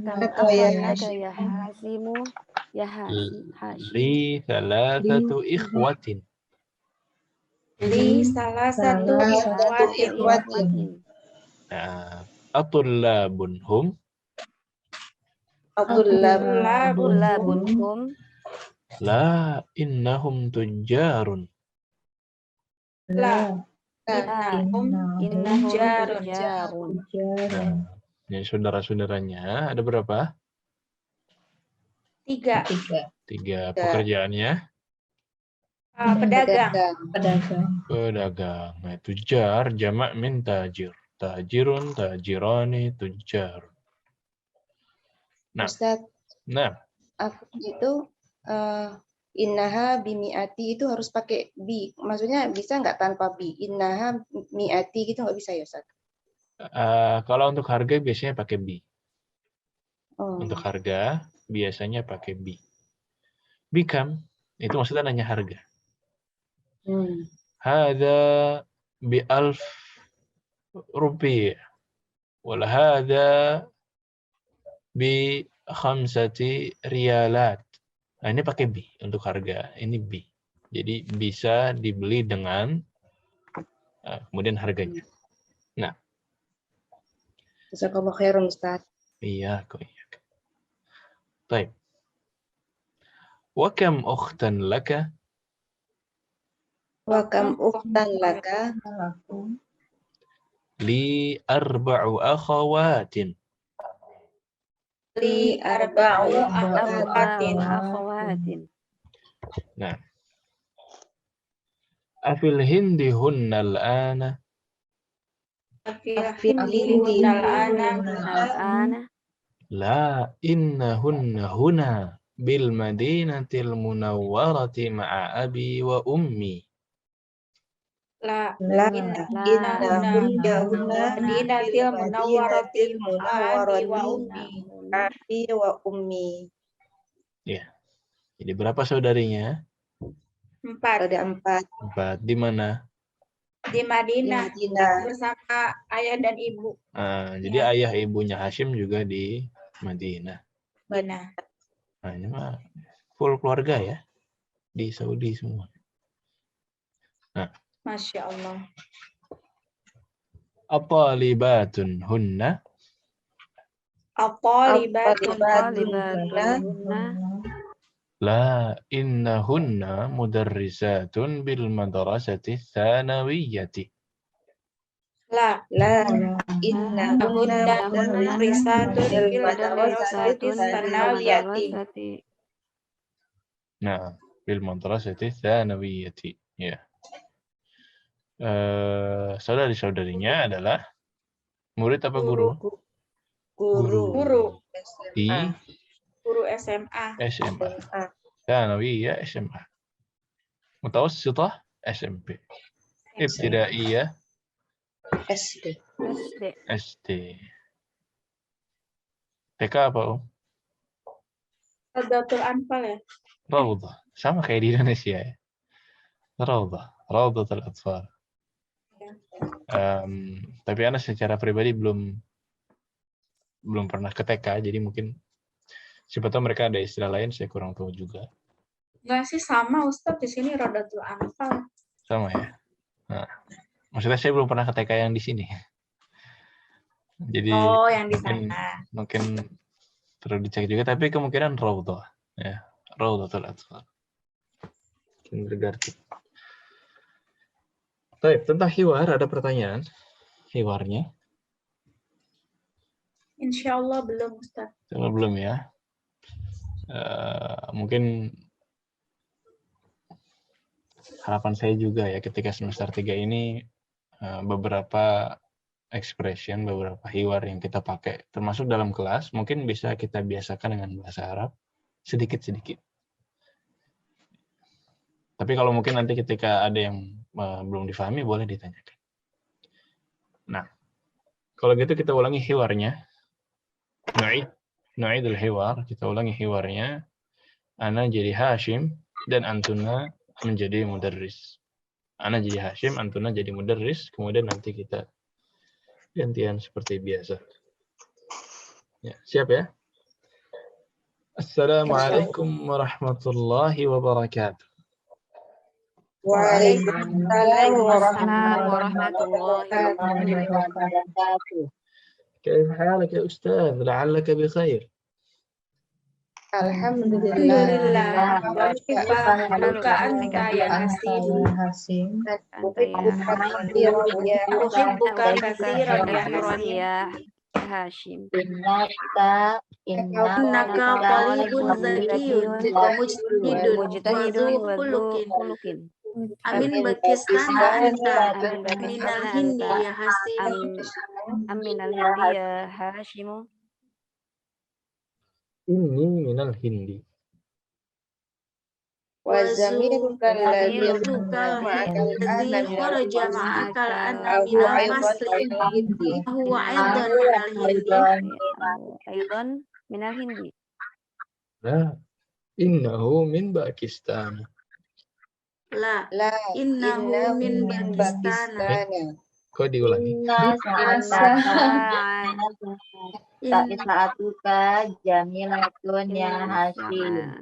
Li thalathatu ikhwatin. Li salah satu ikhwatin. Atullabun hum? Atullabun hum? La innahum tujjarun. La innahum tujjarun. Ini saudara-saudaranya ada berapa? 3. 3 pekerjaannya? Pedagang. Pedagang. Nah, tujar jamak min tajir. Tajirun, tajirani, tujar. Nah, Ustaz, itu innaha bimi'ati itu harus pakai bi. Maksudnya bisa nggak tanpa bi? Innaha mi'ati gitu nggak bisa ya Ustaz? Kalau untuk harga biasanya pakai bi. Oh. Untuk harga biasanya pakai bi. Bikam itu maksudnya nanya harga. Hada bi 1000 rupiah. Wala hada bi 5 rialat. Nah, ini pakai bi untuk harga. Ini bi. Jadi bisa dibeli dengan kemudian harganya. Nah. Jazakallahu khairan Ustaz. Iya, kok iya. Baik. Wa kam ukhtan laka? Wa kam ukhtan laka? Li 4 akhawatin. Li 4 akhawatin. Nah. Afil hindi hunnal ana? Afil hindi hunnal ana? La innahunna huna bil madinatil munawwarati ma'a abi wa ummi. La innahunna madinatil munawwarati ma'a abi wa ummi. Ya. Jadi berapa saudarinya? 4. Ada 4. 4. Di mana? Di Madinah Madinah. bersama ayah dan ibu. Jadi ayah ibunya Hashim juga di Madinah. Madinah. Nah, ini mah full keluarga ya. Di Saudi semua. Nah, Masya Allah. apa libatun hunna? Apa libatun La innahunna mudarrisatun bil madrasati tsanawiyati. La innahunna mudarrisatun bil madrasati tsanawiyati. Nah, bil madrasati tsanawiyati. Ya. Saudari-saudarinya adalah murid apa guru? Guru Di guru SMA. SMA. Tsanawiyah SMA. Mutawassithah SMP. Ibtidaiyah SD. SD. TK apa, Om? Radatul Anfal ya. Raudhah. Sama kayak di Indonesia ya. Raudhatul Atfal. Tapi Ana secara pribadi belum pernah ke TK, jadi mungkin siapa tahu mereka ada istilah lain, saya kurang tahu juga. Enggak sih, sama Ustadz, di sini Radatul Anfal. Sama ya. Nah, maksudnya saya belum pernah ke TK yang di sini. Jadi yang di sana. mungkin perlu dicek juga, tapi kemungkinan Raudhah ya. Raudhatul Atfal. Kindergarten. Baik, tentang hiwar ada pertanyaan? Hiwarnya? Insya Allah belum, Ustaz. Belum ya. Mungkin harapan saya juga ya ketika semester 3 ini beberapa expression, beberapa hiwar yang kita pakai termasuk dalam kelas mungkin bisa kita biasakan dengan bahasa Arab sedikit-sedikit. Tapi kalau mungkin nanti ketika ada yang belum difahami boleh ditanyakan. Nah, kalau gitu kita ulangi hiwarnya. Nu'idul hiwar, kita ulangi hiwarnya. Ana jadi Hashim dan Antuna menjadi mudarris. Ana jadi Hashim, Antuna jadi mudarris, kemudian nanti kita gantian seperti biasa. Ya, siap ya? Assalamualaikum warahmatullahi wabarakatuh. Waalaikumsalam warahmatullahi wabarakatuh. كيف حالك يا أستاذ؟ لعلك بخير. Alhamdulillah. Haluka anta ya Hasim. Uhibbuka katsiran ya Hashim. Innaka talibun zakiyun wa mujtahidun wa khuluqin. Amin bakistana anta minal hindi ya Hasim. Aminal hindi ya Hashimu. Ini minal hindi. Wa zamiruka alladhi kharaja ma'akal anna minal masli huwa aidan minal hindi. La, innahu min Pakistan. La, innahu min Pakistan. Kok diulangi? Sa'atuka jamilatun ya Hasim.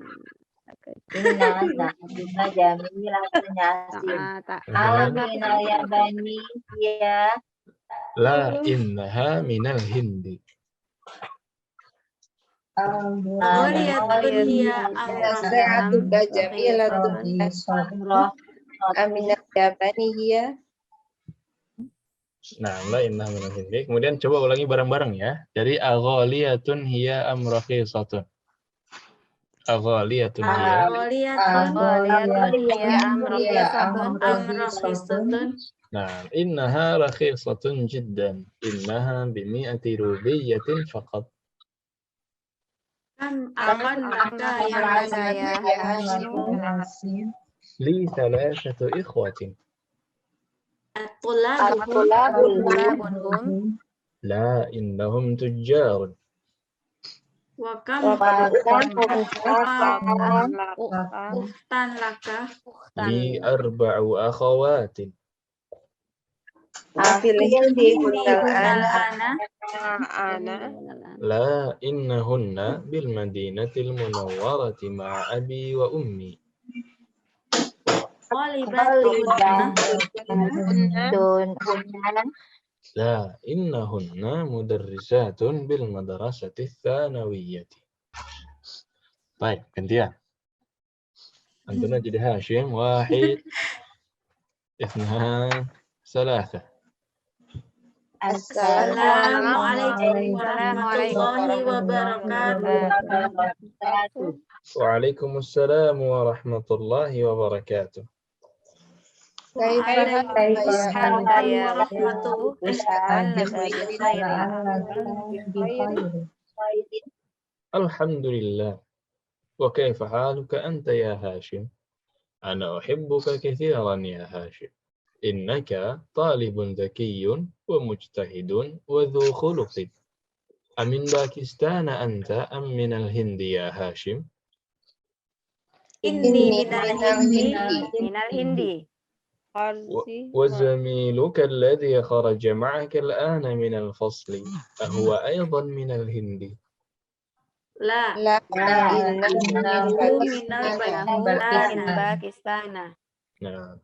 Inna sa'atuka jamilatun ya Hasim. Aminal yabani ya. La, innaha minal hindi. Sa'atuka jamilatun aminal yabani ya. Nah, la innaha minal hindi. Kemudian coba ulangi bareng-bareng ya. Dari aghaliyatun hiya am rakhisatun. Aghaliyatun hiya. Nah, innaha rakhisatun jiddan. Innaha bimi'ati rubiyatin faqat. Akan maka ya Hasim. Li thalathatu ikhwatin. La, innahum tujjarun. Wakam uhtan laka. Li arba'u akhawatin. Afilhi hunal hunal Ana. لا إنهن بالمدينة المنورة مع أبي وأمي. Qalibatun لا إنهن مدرسات بالمدرسة الثانوية. طيب gantian. عندنا jadi هاشم. 1 2 3. Assalamualaikum warahmatullahi wabarakatuh. Waalaikumsalam warahmatullahi wabarakatuh. Alhamdulillah. Wa kaifa haluka anta ya Hashim? Ana uhibbuka kathiran ya Hashim. Innaka talibun dhakiyyun wa mujtahidun wa dhu khuluqin. Amin Pakistan anta am min al-Hindi ya Hashim? Inni Minal Hindi. وزميلك الذي خرج معك الآن من الفصل أهو أيضا من الهند؟ La. Pakistan. نعم.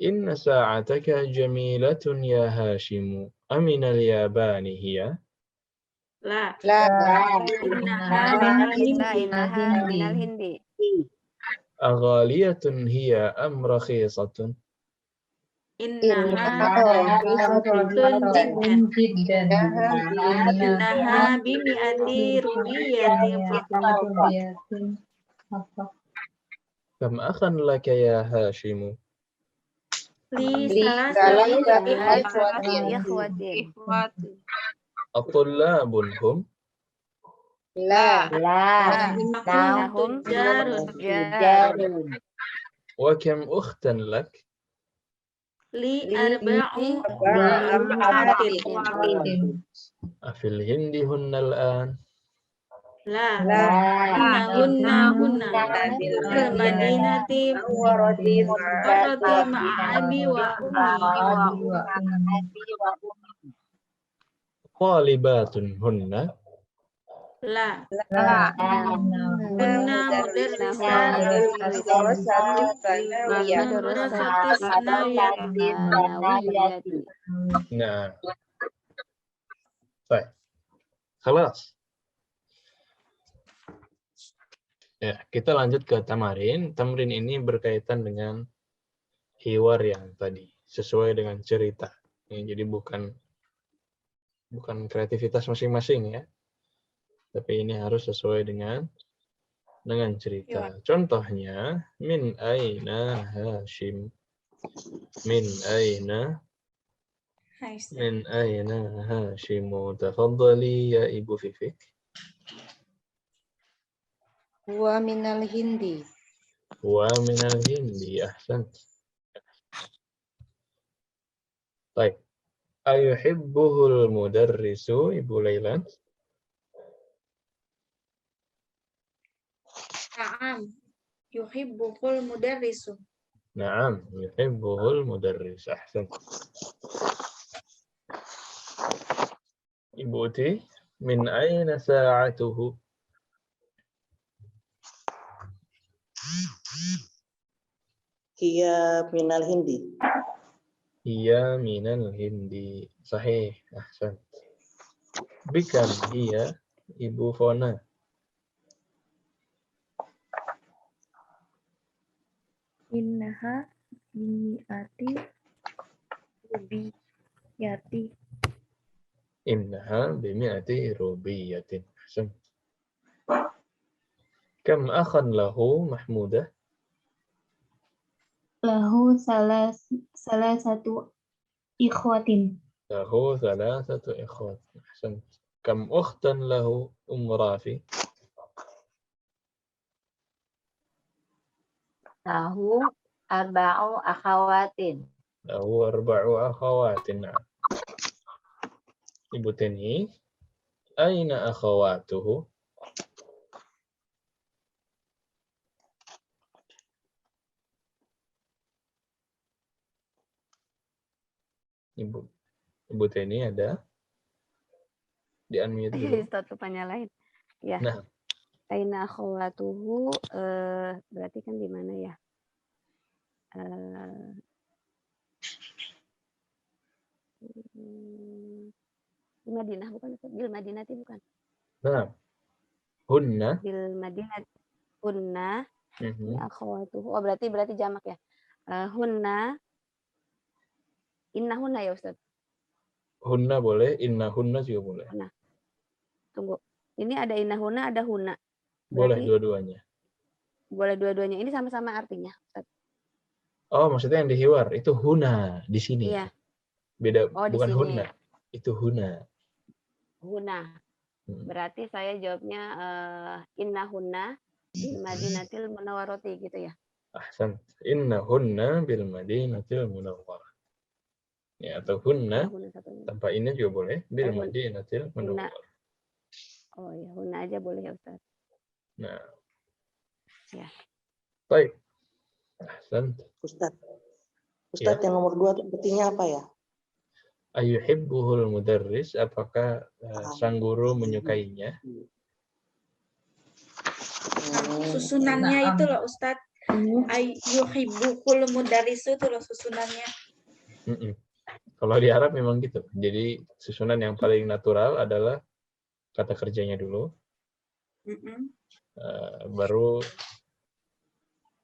إن ساعتك جميلة يا هاشم أمن اليابان هي؟ La. Innaha minal Hindi. أغالية هي أم رخيصة؟ Innaha jiddan. Innaha bimi'ati rubiyatin faqat. كم أخا لك يا هاشم؟ Li salasati Ikhwatin. الطلاب هم؟ Nahum Tujarun وكم أختا لك؟ Li arba'u akhawatin. أفي الهند هن الآن؟ La. Innahunna fil madinati warati ma'abi wa ummi. طالبات هن؟ La. Hunna madrasatis sanawiyati. نعم. طيب خلاص. Ya, kita lanjut ke tamarin. Tamrin ini berkaitan dengan hiwar yang tadi, sesuai dengan cerita. Jadi bukan kreativitas masing-masing ya. Tapi ini harus sesuai dengan cerita. Contohnya, min aina Hashim? Min aina Hashimu? Tafadhali ya Ibu Fifik. Huwa minal Hindi. Wa minal Hindi. Ahsan. Baik. Ayuhibbuhul mudarrisu Ibu Lailan? Na'am. Yuhibbul mudarrisu. Naam, yuhibbuhul mudarris. Ahsan. Ibu Uti, min aina sa'atuhu? Hiya minal Hindi. Hiya minal Hindi. Sahih. Ahsan. Bikam hiya Ibu Fona? Innaha bimi'ati rubiyati. Innaha bimi'ati rubiyatin. Ahsan. Kam akhan lahu Mahmudah? Lahu salasatu ikhwatin. Lahu thalathatu ikhwat. Ahsan. Kam ukhtan lahu Rafi? Lahu arba'u akhawatin. Lahu arba'u akhawatin. Ibu Teni, aina akhawatuhu? Ibu Teni ada? Di unmute dulu. Ustaz lupa nyalain. Ya. Nah, Aina akhwatuhu berarti kan di mana ya? Di Madinah bukan? Bil Madinati bukan? nah, hunna. Bil Madinah hunna ya akhwatuhu. Oh berarti jamak ya. Hunna inna hunna ya Ustaz. Hunna boleh, inna hunna juga boleh. Nah, tunggu. Ini ada inna hunna, ada hunna. Boleh Berarti dua-duanya. boleh dua-duanya. Ini sama-sama artinya, Ustaz. Oh, maksudnya yang di hiwar itu huna di sini. Iya. Beda, Oh, di bukan sini. hunna. Itu huna. Huna. Berarti saya jawabnya inna hunna bil Madinatil Munawwarati gitu ya. Ahsan. Inna hunna bil Madinatil Munawwarah. Ya, atau hunna tanpa ini juga boleh bil Madinatil Munawwarah. Oh ya, hunna aja boleh ya Ustaz. Nah. Ya. Baik. Ahsan. Ustaz yang nomor 2 itu artinya apa ya? Ayuhibbuhul mudarris, apakah sang guru menyukainya? Susunannya itu loh Ustaz. Ayuhibbukul mudarrisu itu loh susunannya. Kalau di Arab memang gitu. Jadi susunan yang paling natural adalah kata kerjanya dulu. Baru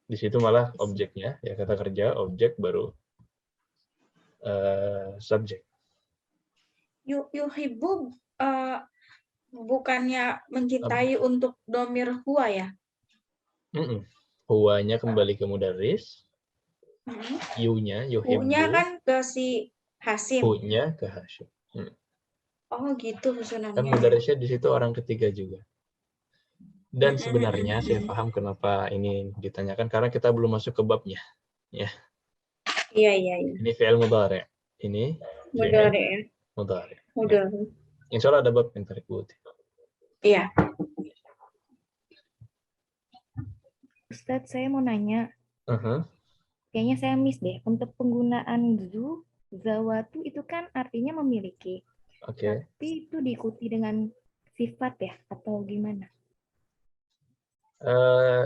di situ malah objeknya, ya kata kerja, objek baru subjek. Yuhibbu bukannya mencintai untuk domir huwa ya? Huwanya kembali ke mudarris. Yu-nya, yuhibbu. Hu-nya kan ke si Hasim. Hu-nya ke Hasim. Oh gitu susunannya. Kan mudarrisnya di situ orang ketiga juga. Dan sebenarnya saya paham kenapa ini ditanyakan karena kita belum masuk ke babnya, ya. Iya. Ini fi'il mudhari'. Ini Mudhari' ya. Mudhari'. Mudhari'. Insya Allah ada bab yang terikuti. Iya. Ustadz, saya mau nanya. Kayaknya saya miss deh. Untuk penggunaan zawatu itu kan artinya memiliki. Oke. Tapi itu diikuti dengan sifat ya? Atau gimana?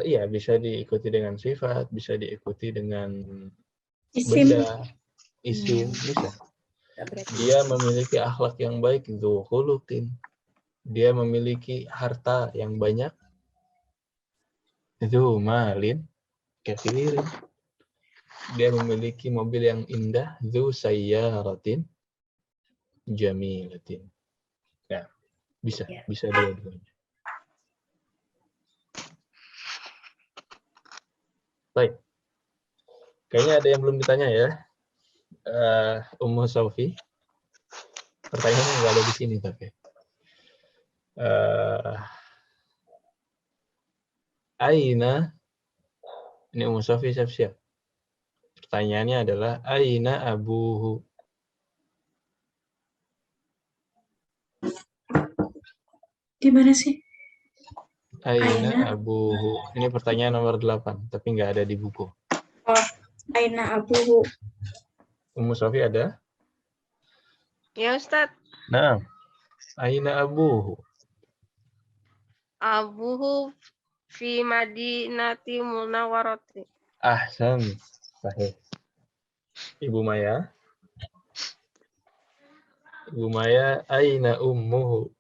Iya, bisa diikuti dengan sifat, bisa diikuti dengan isim. Benda, isim, bisa. Dia memiliki akhlak yang baik, dzu khuluqin. Dia memiliki harta yang banyak, dzu malin katsirin. Dia memiliki mobil yang indah, dzu sayyaratin jamilatin. Ya, bisa dua-duanya. Baik. Kayaknya ada yang belum ditanya ya. Ummu Sofi. Pertanyaannya nggak ada di sini tapi. Aina. Ini Ummu Sofi siap-siap. Pertanyaannya adalah Aina abuhu. Di mana sih? Aina abuhu. Ini pertanyaan nomor 8, tapi nggak ada di buku. Oh, Aina abuhu. Ummu Sofi ada? Ya Ustaz. Nah, Aina abuhu. Abuhu fi Madinati Munawwarati. Ahsan. Sahih. Ibu Maya. Ibu Maya, Aina ummuhu.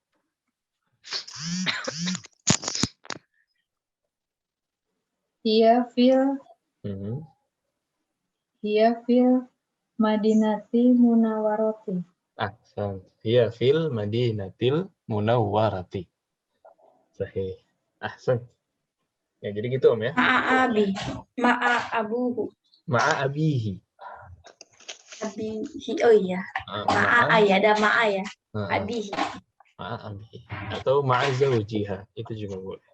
Hiya fil Madinati Munawwarati. Ahsan. Hiya fil Madinatil Munawwarati. Sahih. Ahsan. Ya, jadi gitu Om ya. Ma'a abuhu. Ma'a abihi. Abihi. Oh iya. Ma'a ya, ada ma'a ya. Abihi. Ma'a abihi. Atau ma'a zawjiha. Itu juga boleh.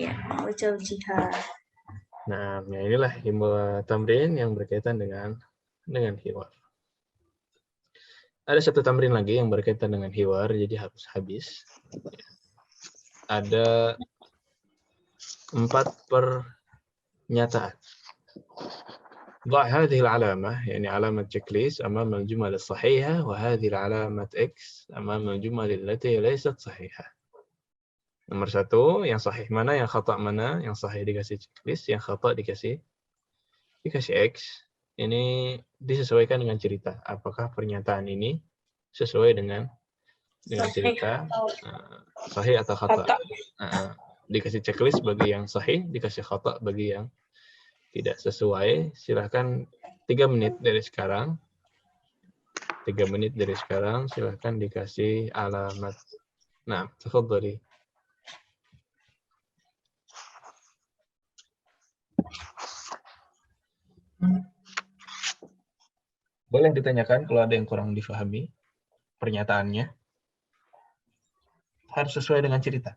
Ya, ma'a zawjiha. Nah, ya inilah ilmu tamrin yang berkaitan dengan hiwar. Ada satu tamrin lagi yang berkaitan dengan hiwar, jadi harus habis. Ada 4 pernyataan ضع هذه العلامة يعني علامة checklist أمام الجمل الصحيحة وهذه العلامة X أمام الجمل التي ليست صحيحة. Nomor 1, yang sahih mana, yang khata mana, yang sahih dikasih checklist, yang khata dikasih X. Ini disesuaikan dengan cerita. Apakah pernyataan ini sesuai dengan cerita, sahih atau khata. Dikasih checklist bagi yang sahih, dikasih khata bagi yang tidak sesuai. Silahkan 3 menit dari sekarang. 3 menit dari sekarang, silahkan dikasih alamat. Nah, tafadhali. Boleh ditanyakan kalau ada yang kurang difahami pernyataannya. Harus sesuai dengan cerita.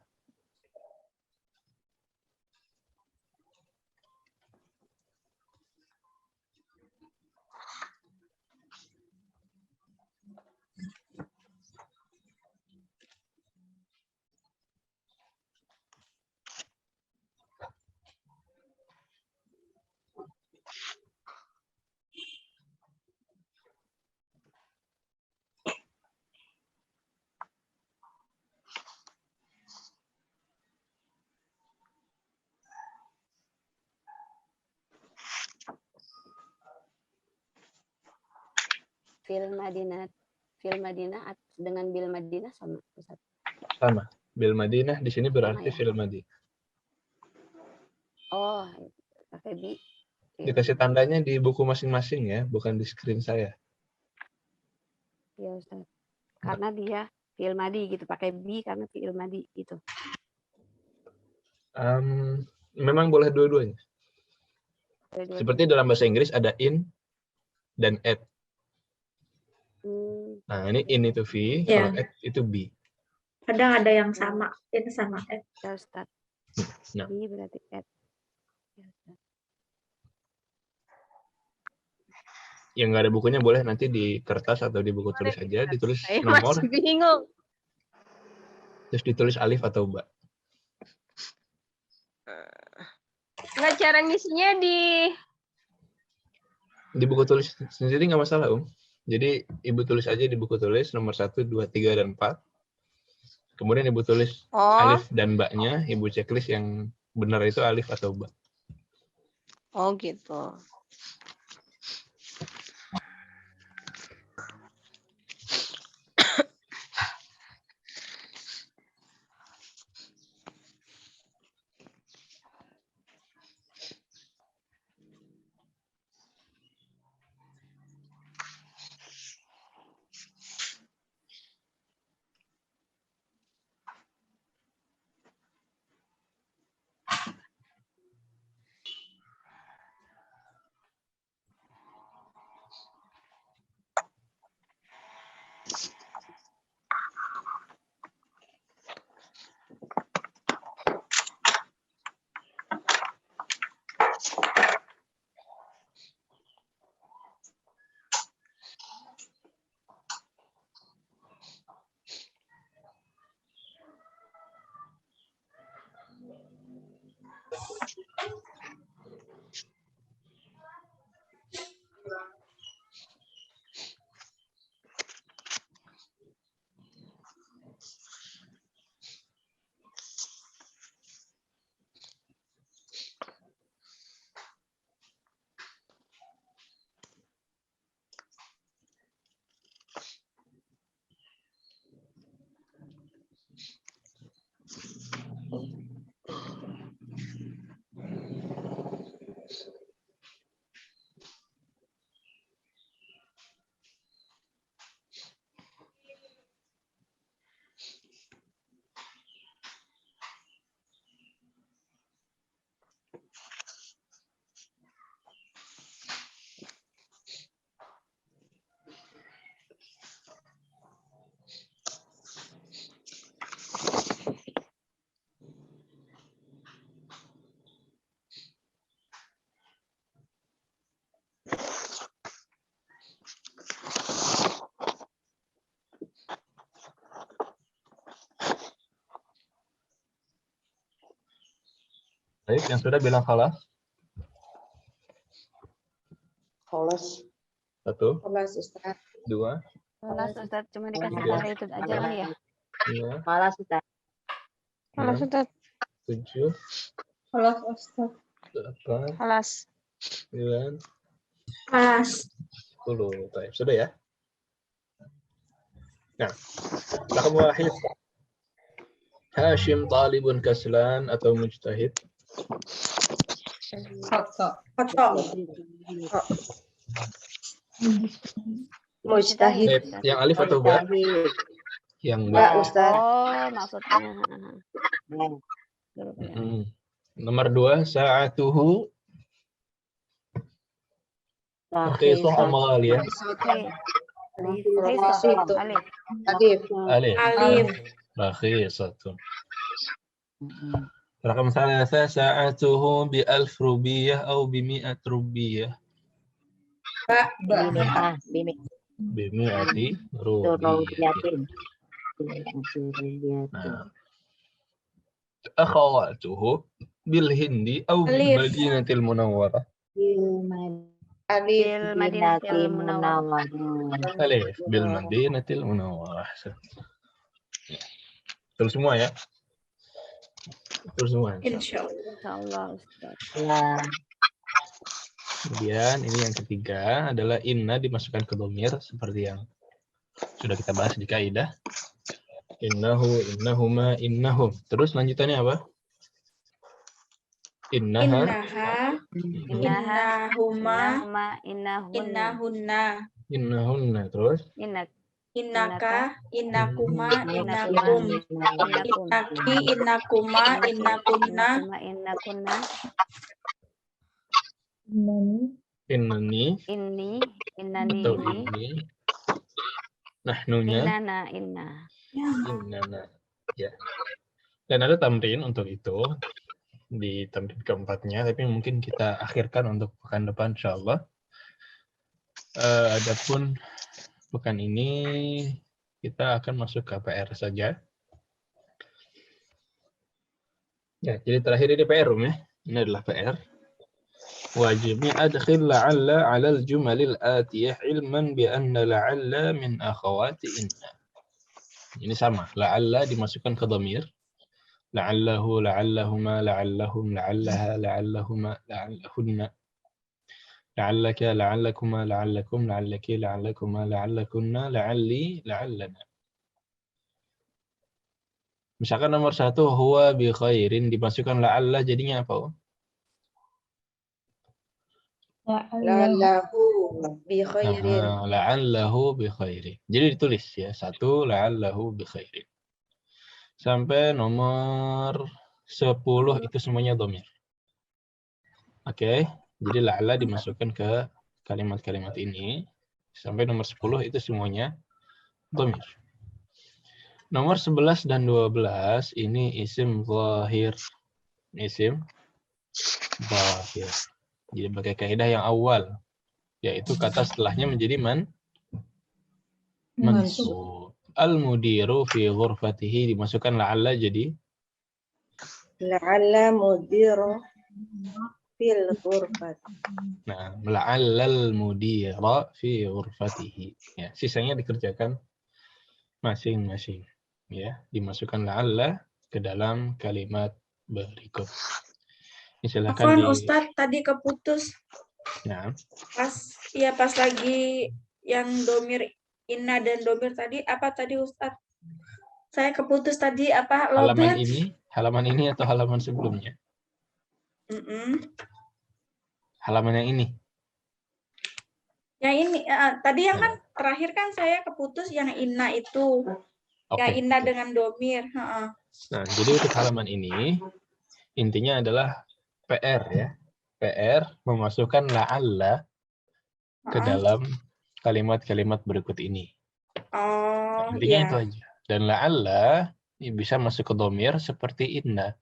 Fil Madinah dengan bil Madinah sama Ustaz. Sama. Bil Madinah di sini berarti Sama, ya? fil Madinah. Oh, pakai bi. Dikasih tandanya di buku masing-masing ya, bukan di screen saya. Ya Ustaz. Karena dia fi'il madi gitu, pakai bi karena fi'il madi gitu. Memang boleh dua-duanya. Seperti dalam bahasa Inggris ada in dan at. Nah, ini in itu V, Ya. kalau at itu B. Kadang ada yang sama, in sama at. Ya Ustaz. Nah. B berarti at. Ya, Ustaz. Yang nggak ada bukunya boleh nanti di kertas atau di buku tulis aja, ditulis Saya nomor, masih bingung. terus ditulis alif atau ba. Nggak, cara ngisinya Di buku tulis sendiri nggak masalah, Jadi Ibu tulis aja di buku tulis nomor 1, 2, 3, dan 4. Kemudian Ibu tulis alif dan ba-nya, Ibu checklist yang benar itu alif atau ba. Oh gitu. Baik, yang sudah bilang khalas. Kholas. 1, Kelas Ustaz. 2, Kelas Ustaz cuma dikasih Tiga. tanda itu aja kali ya. 5, Malas Ustaz. Kelas 6, Ustaz. 7, Kelas Ustaz. 8, Kelas. 9, Kelas. 10. Baik, sudah ya? Nah, رقم 1. Hashim talibun kaslan atau mujtahid? Foto. Foto. Mujtahid. Yang alif atau ba? Mujtahid. Yang ba. Mbak Ustaz. Oh, maksudnya. Nomor 2, sa'atuhu rakhisah amal ya. Riso. Alif. Alif. Alif. Rakhisatun. Rakam 3, sa'atuhu bi 1000 rubiyah atau bi 100 rubiyah. Bi 100 rubiyah. Nah. Akhawatuhu bil hindi atau bil Alif. Madinatil Munawwarah. Alif. Bil Madinatil Munawwarah. Alif bil Madinatil Munawwarah. Betul semua ya? Betul semua. Insyaallah. Insyaallah Ustaz. Kemudian ini yang ketiga adalah inna dimasukkan ke dhamir seperti yang sudah kita bahas di kaidah. Innahu, innahuma, innahum. Terus lanjutannya apa? Innaha, Innahuma, Innahunna. innahunna, terus innaka, innakuma, innakum, innaki, innakuma, innakunna, Innakunna. innani, Innani atau ini. ini. Nahnunya, Inna. innana. Ya. Dan ada tamrin untuk itu di tamrin keempatnya, tapi mungkin kita akhirkan untuk pekan depan insyaallah. Adapun pekan ini kita akan masuk ke PR saja. Ya, jadi terakhir ini PR ya. Ini adalah PR. Wajibnya adkhil la'alla 'ala al-jumalil atiyah ilman bi anna la'alla min akhawati inna. Ini sama, la'alla dimasukkan ke dhamir. La'allahu, la'allahuma, la'allahum, la'allaha, la'allahuma, la'allahunna. La'allaka, la'allakuma, la'allakum, la'allaki, la'allakuma, la'allakunna, la'alli, la'allana. Misalkan nomor 1 huwa bi khairin dimasukkan la'alla jadinya apa? La'allahu bi khairin. La'allahu bi khairin. Jadi ditulis ya, 1 la'allahu bi khairin. Sampai nomor 10 itu semuanya dhamir. Oke, jadi la'alla dimasukkan ke kalimat-kalimat ini. Sampai nomor 10 itu semuanya dhamir. Nomor 11 dan 12 ini isim zahir. Isim zahir. Jadi pakai kaidah yang awal, yaitu kata setelahnya menjadi mansub. Al-mudiru fi ghurfatihi dimasukkan la'alla jadi La'alla mudiru fil ghurfati. nah, la'allal mudira fi ghurfatihi. Ya, sisanya dikerjakan masing-masing. Ya, dimasukkan la'alla ke dalam kalimat berikut. Silakan Afwan Ustadz tadi keputus. Nah, Pas lagi yang domir inna dan domir tadi apa tadi Ustadz? Saya keputus tadi apa lobet? Halaman ini atau halaman sebelumnya? Halaman yang ini. Yang ini tadi yang kan terakhir kan saya keputus yang inna itu. Okay. Yang inna dengan domir. Nah, jadi untuk halaman ini intinya adalah PR ya. PR memasukkan la'alla ke dalam kalimat-kalimat berikut ini. Intinya itu aja. Dan la'alla bisa masuk ke dhamir seperti inna.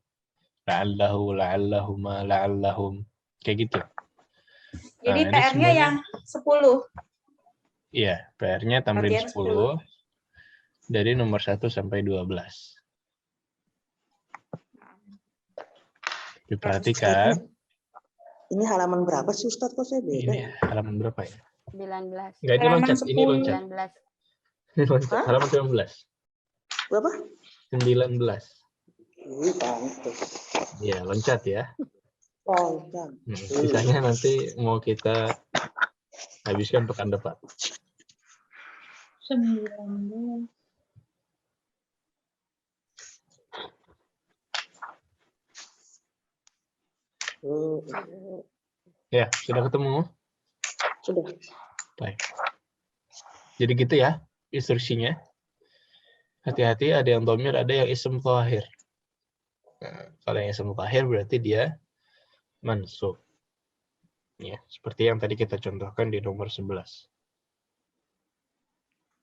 La'allahu, la'allahuma, la'allahum. Kayak gitu. Jadi PR-nya yang 10. Iya, PR-nya tamrin 10 dari nomor 1 sampai 12. Diperhatikan. Ini halaman berapa sih Ustadz? Kok saya beda? Ini halaman berapa ya? 19. Enggak, ini Halaman loncat. Ini 10. loncat. 19. Ini loncat. Hah? Halaman 19. Berapa? 19. Pantes. Ya, loncat ya. Loncat. Sisanya nanti mau kita habiskan pekan depan. 19. Ya, sudah ketemu? Sudah. Baik. Jadi gitu ya instruksinya. Hati-hati, ada yang dhamir, ada yang ism zahir. Nah, kalau yang ism zahir berarti dia mansub. Ya, seperti yang tadi kita contohkan di nomor 11.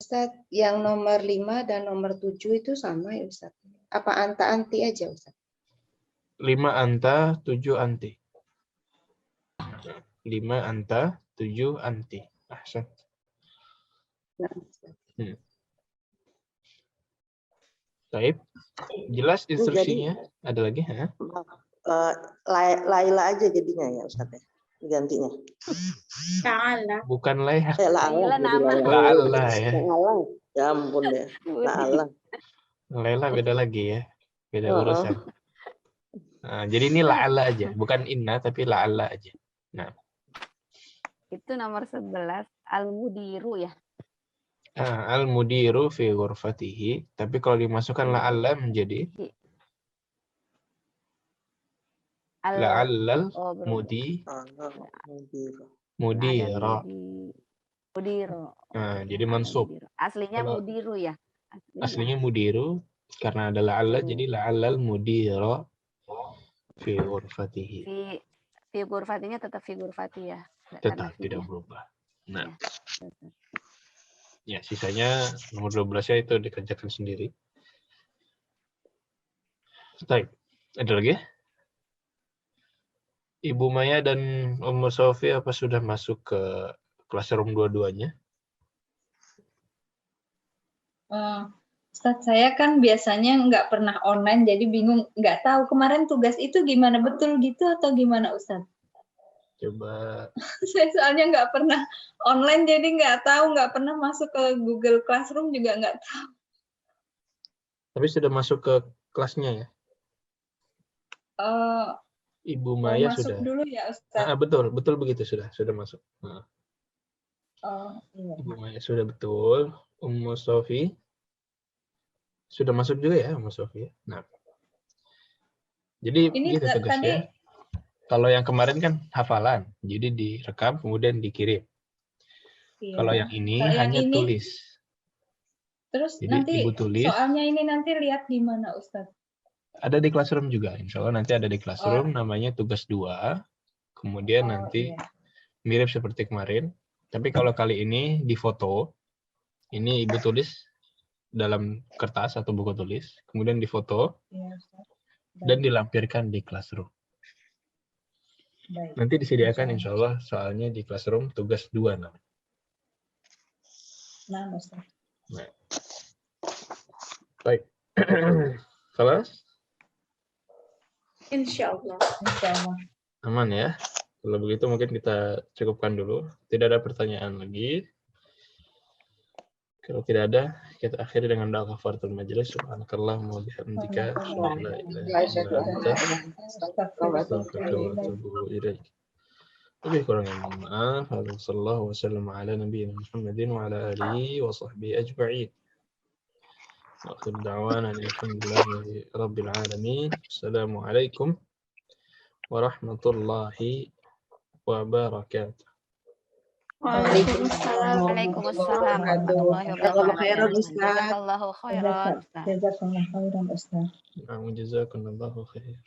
Ustaz, yang nomor 5 dan nomor 7 itu sama ya Ustaz? Apa anta-anti aja Ustaz? 5 anta, 7 anti. 5 anta, 7 anti. Ahsan. Baik. Jelas instruksinya. Ada lagi? Ha? Laila aja jadinya ya Ustaz ya. Gantinya. Ta'ala. Bukan Laiha. Laila nama. La'alla ya. Ya ampun deh. La'alla. Laila beda lagi ya. Beda urusan. Nah, jadi ini la'alla aja. Bukan inna, tapi la'alla aja. Nah. Itu nomor 11. Al-mudiru ya. Al-mudiru fi ghurfatihi. Tapi kalau dimasukkan la'alla menjadi la'allal mudira. Nah, jadi mansub. Aslinya mudiru ya. Aslinya mudiru, karena ada la'alla jadi la'allal mudira fi ghurfatihi. Fi ghurfatinya tetap fi ghurfati ya. Tetap tidak berubah. Nah. Ya, sisanya nomor 12-nya itu dikerjakan sendiri. Baik. Ada lagi? Ibu Maya dan Ummu Sofi apa sudah masuk ke classroom dua-duanya? Ustaz, saya kan biasanya nggak pernah online, jadi bingung, nggak tahu kemarin tugas itu gimana, betul gitu atau gimana Ustaz? Coba. Saya soalnya nggak pernah online, jadi nggak tahu, nggak pernah masuk ke Google Classroom juga nggak tahu. Tapi sudah masuk ke kelasnya ya? Ibu Maya masuk sudah. Dulu ya Ustaz. Betul begitu sudah masuk. Nah. Iya. Ibu Maya sudah betul. Ummu Sofi sudah masuk juga ya, Ummu Sofi. Nah. Jadi ini gitu tugasnya. Kalau yang kemarin kan hafalan, jadi direkam kemudian dikirim. Iya. Kalau yang ini Kalau hanya yang ini, tulis. Terus jadi nanti Ibu tulis. Soalnya ini nanti lihat di mana Ustaz? Ada di Classroom juga, insya Allah nanti ada di Classroom, namanya tugas 2. Kemudian nanti mirip seperti kemarin. Tapi kalau kali ini di foto, ini Ibu tulis dalam kertas atau buku tulis, kemudian difoto dan dilampirkan di Classroom. Baik. Nanti disediakan insya Allah soalnya di Classroom tugas 2. Nah, Ustaz. Nah. Baik. Kelas? Insya Allah. Aman ya. Kalau begitu mungkin kita cukupkan dulu. Tidak ada pertanyaan lagi. Kalau tidak ada, kita akhiri dengan doa kafaratul majelis. Subhanakallahumma wa bihamdika asyhadu an la ilaha illa anta astaghfiruka wa atubu ilaik. Lebih kurang yang mohon maaf. Sallallahu wasallam ala nabiyina Muhammadin wa ala alihi wa sahbihi ajma'in. Wa akhir da'wana alhamdulillahi rabbil alamin. Assalamualaikum warahmatullahi wabarakatuh. Waalaikumsalam warahmatullahi wabarakatuh. Jazakallahu khairan Ustaz. Jazakallahu khairan Ustaz. Jazakumullahu khairan.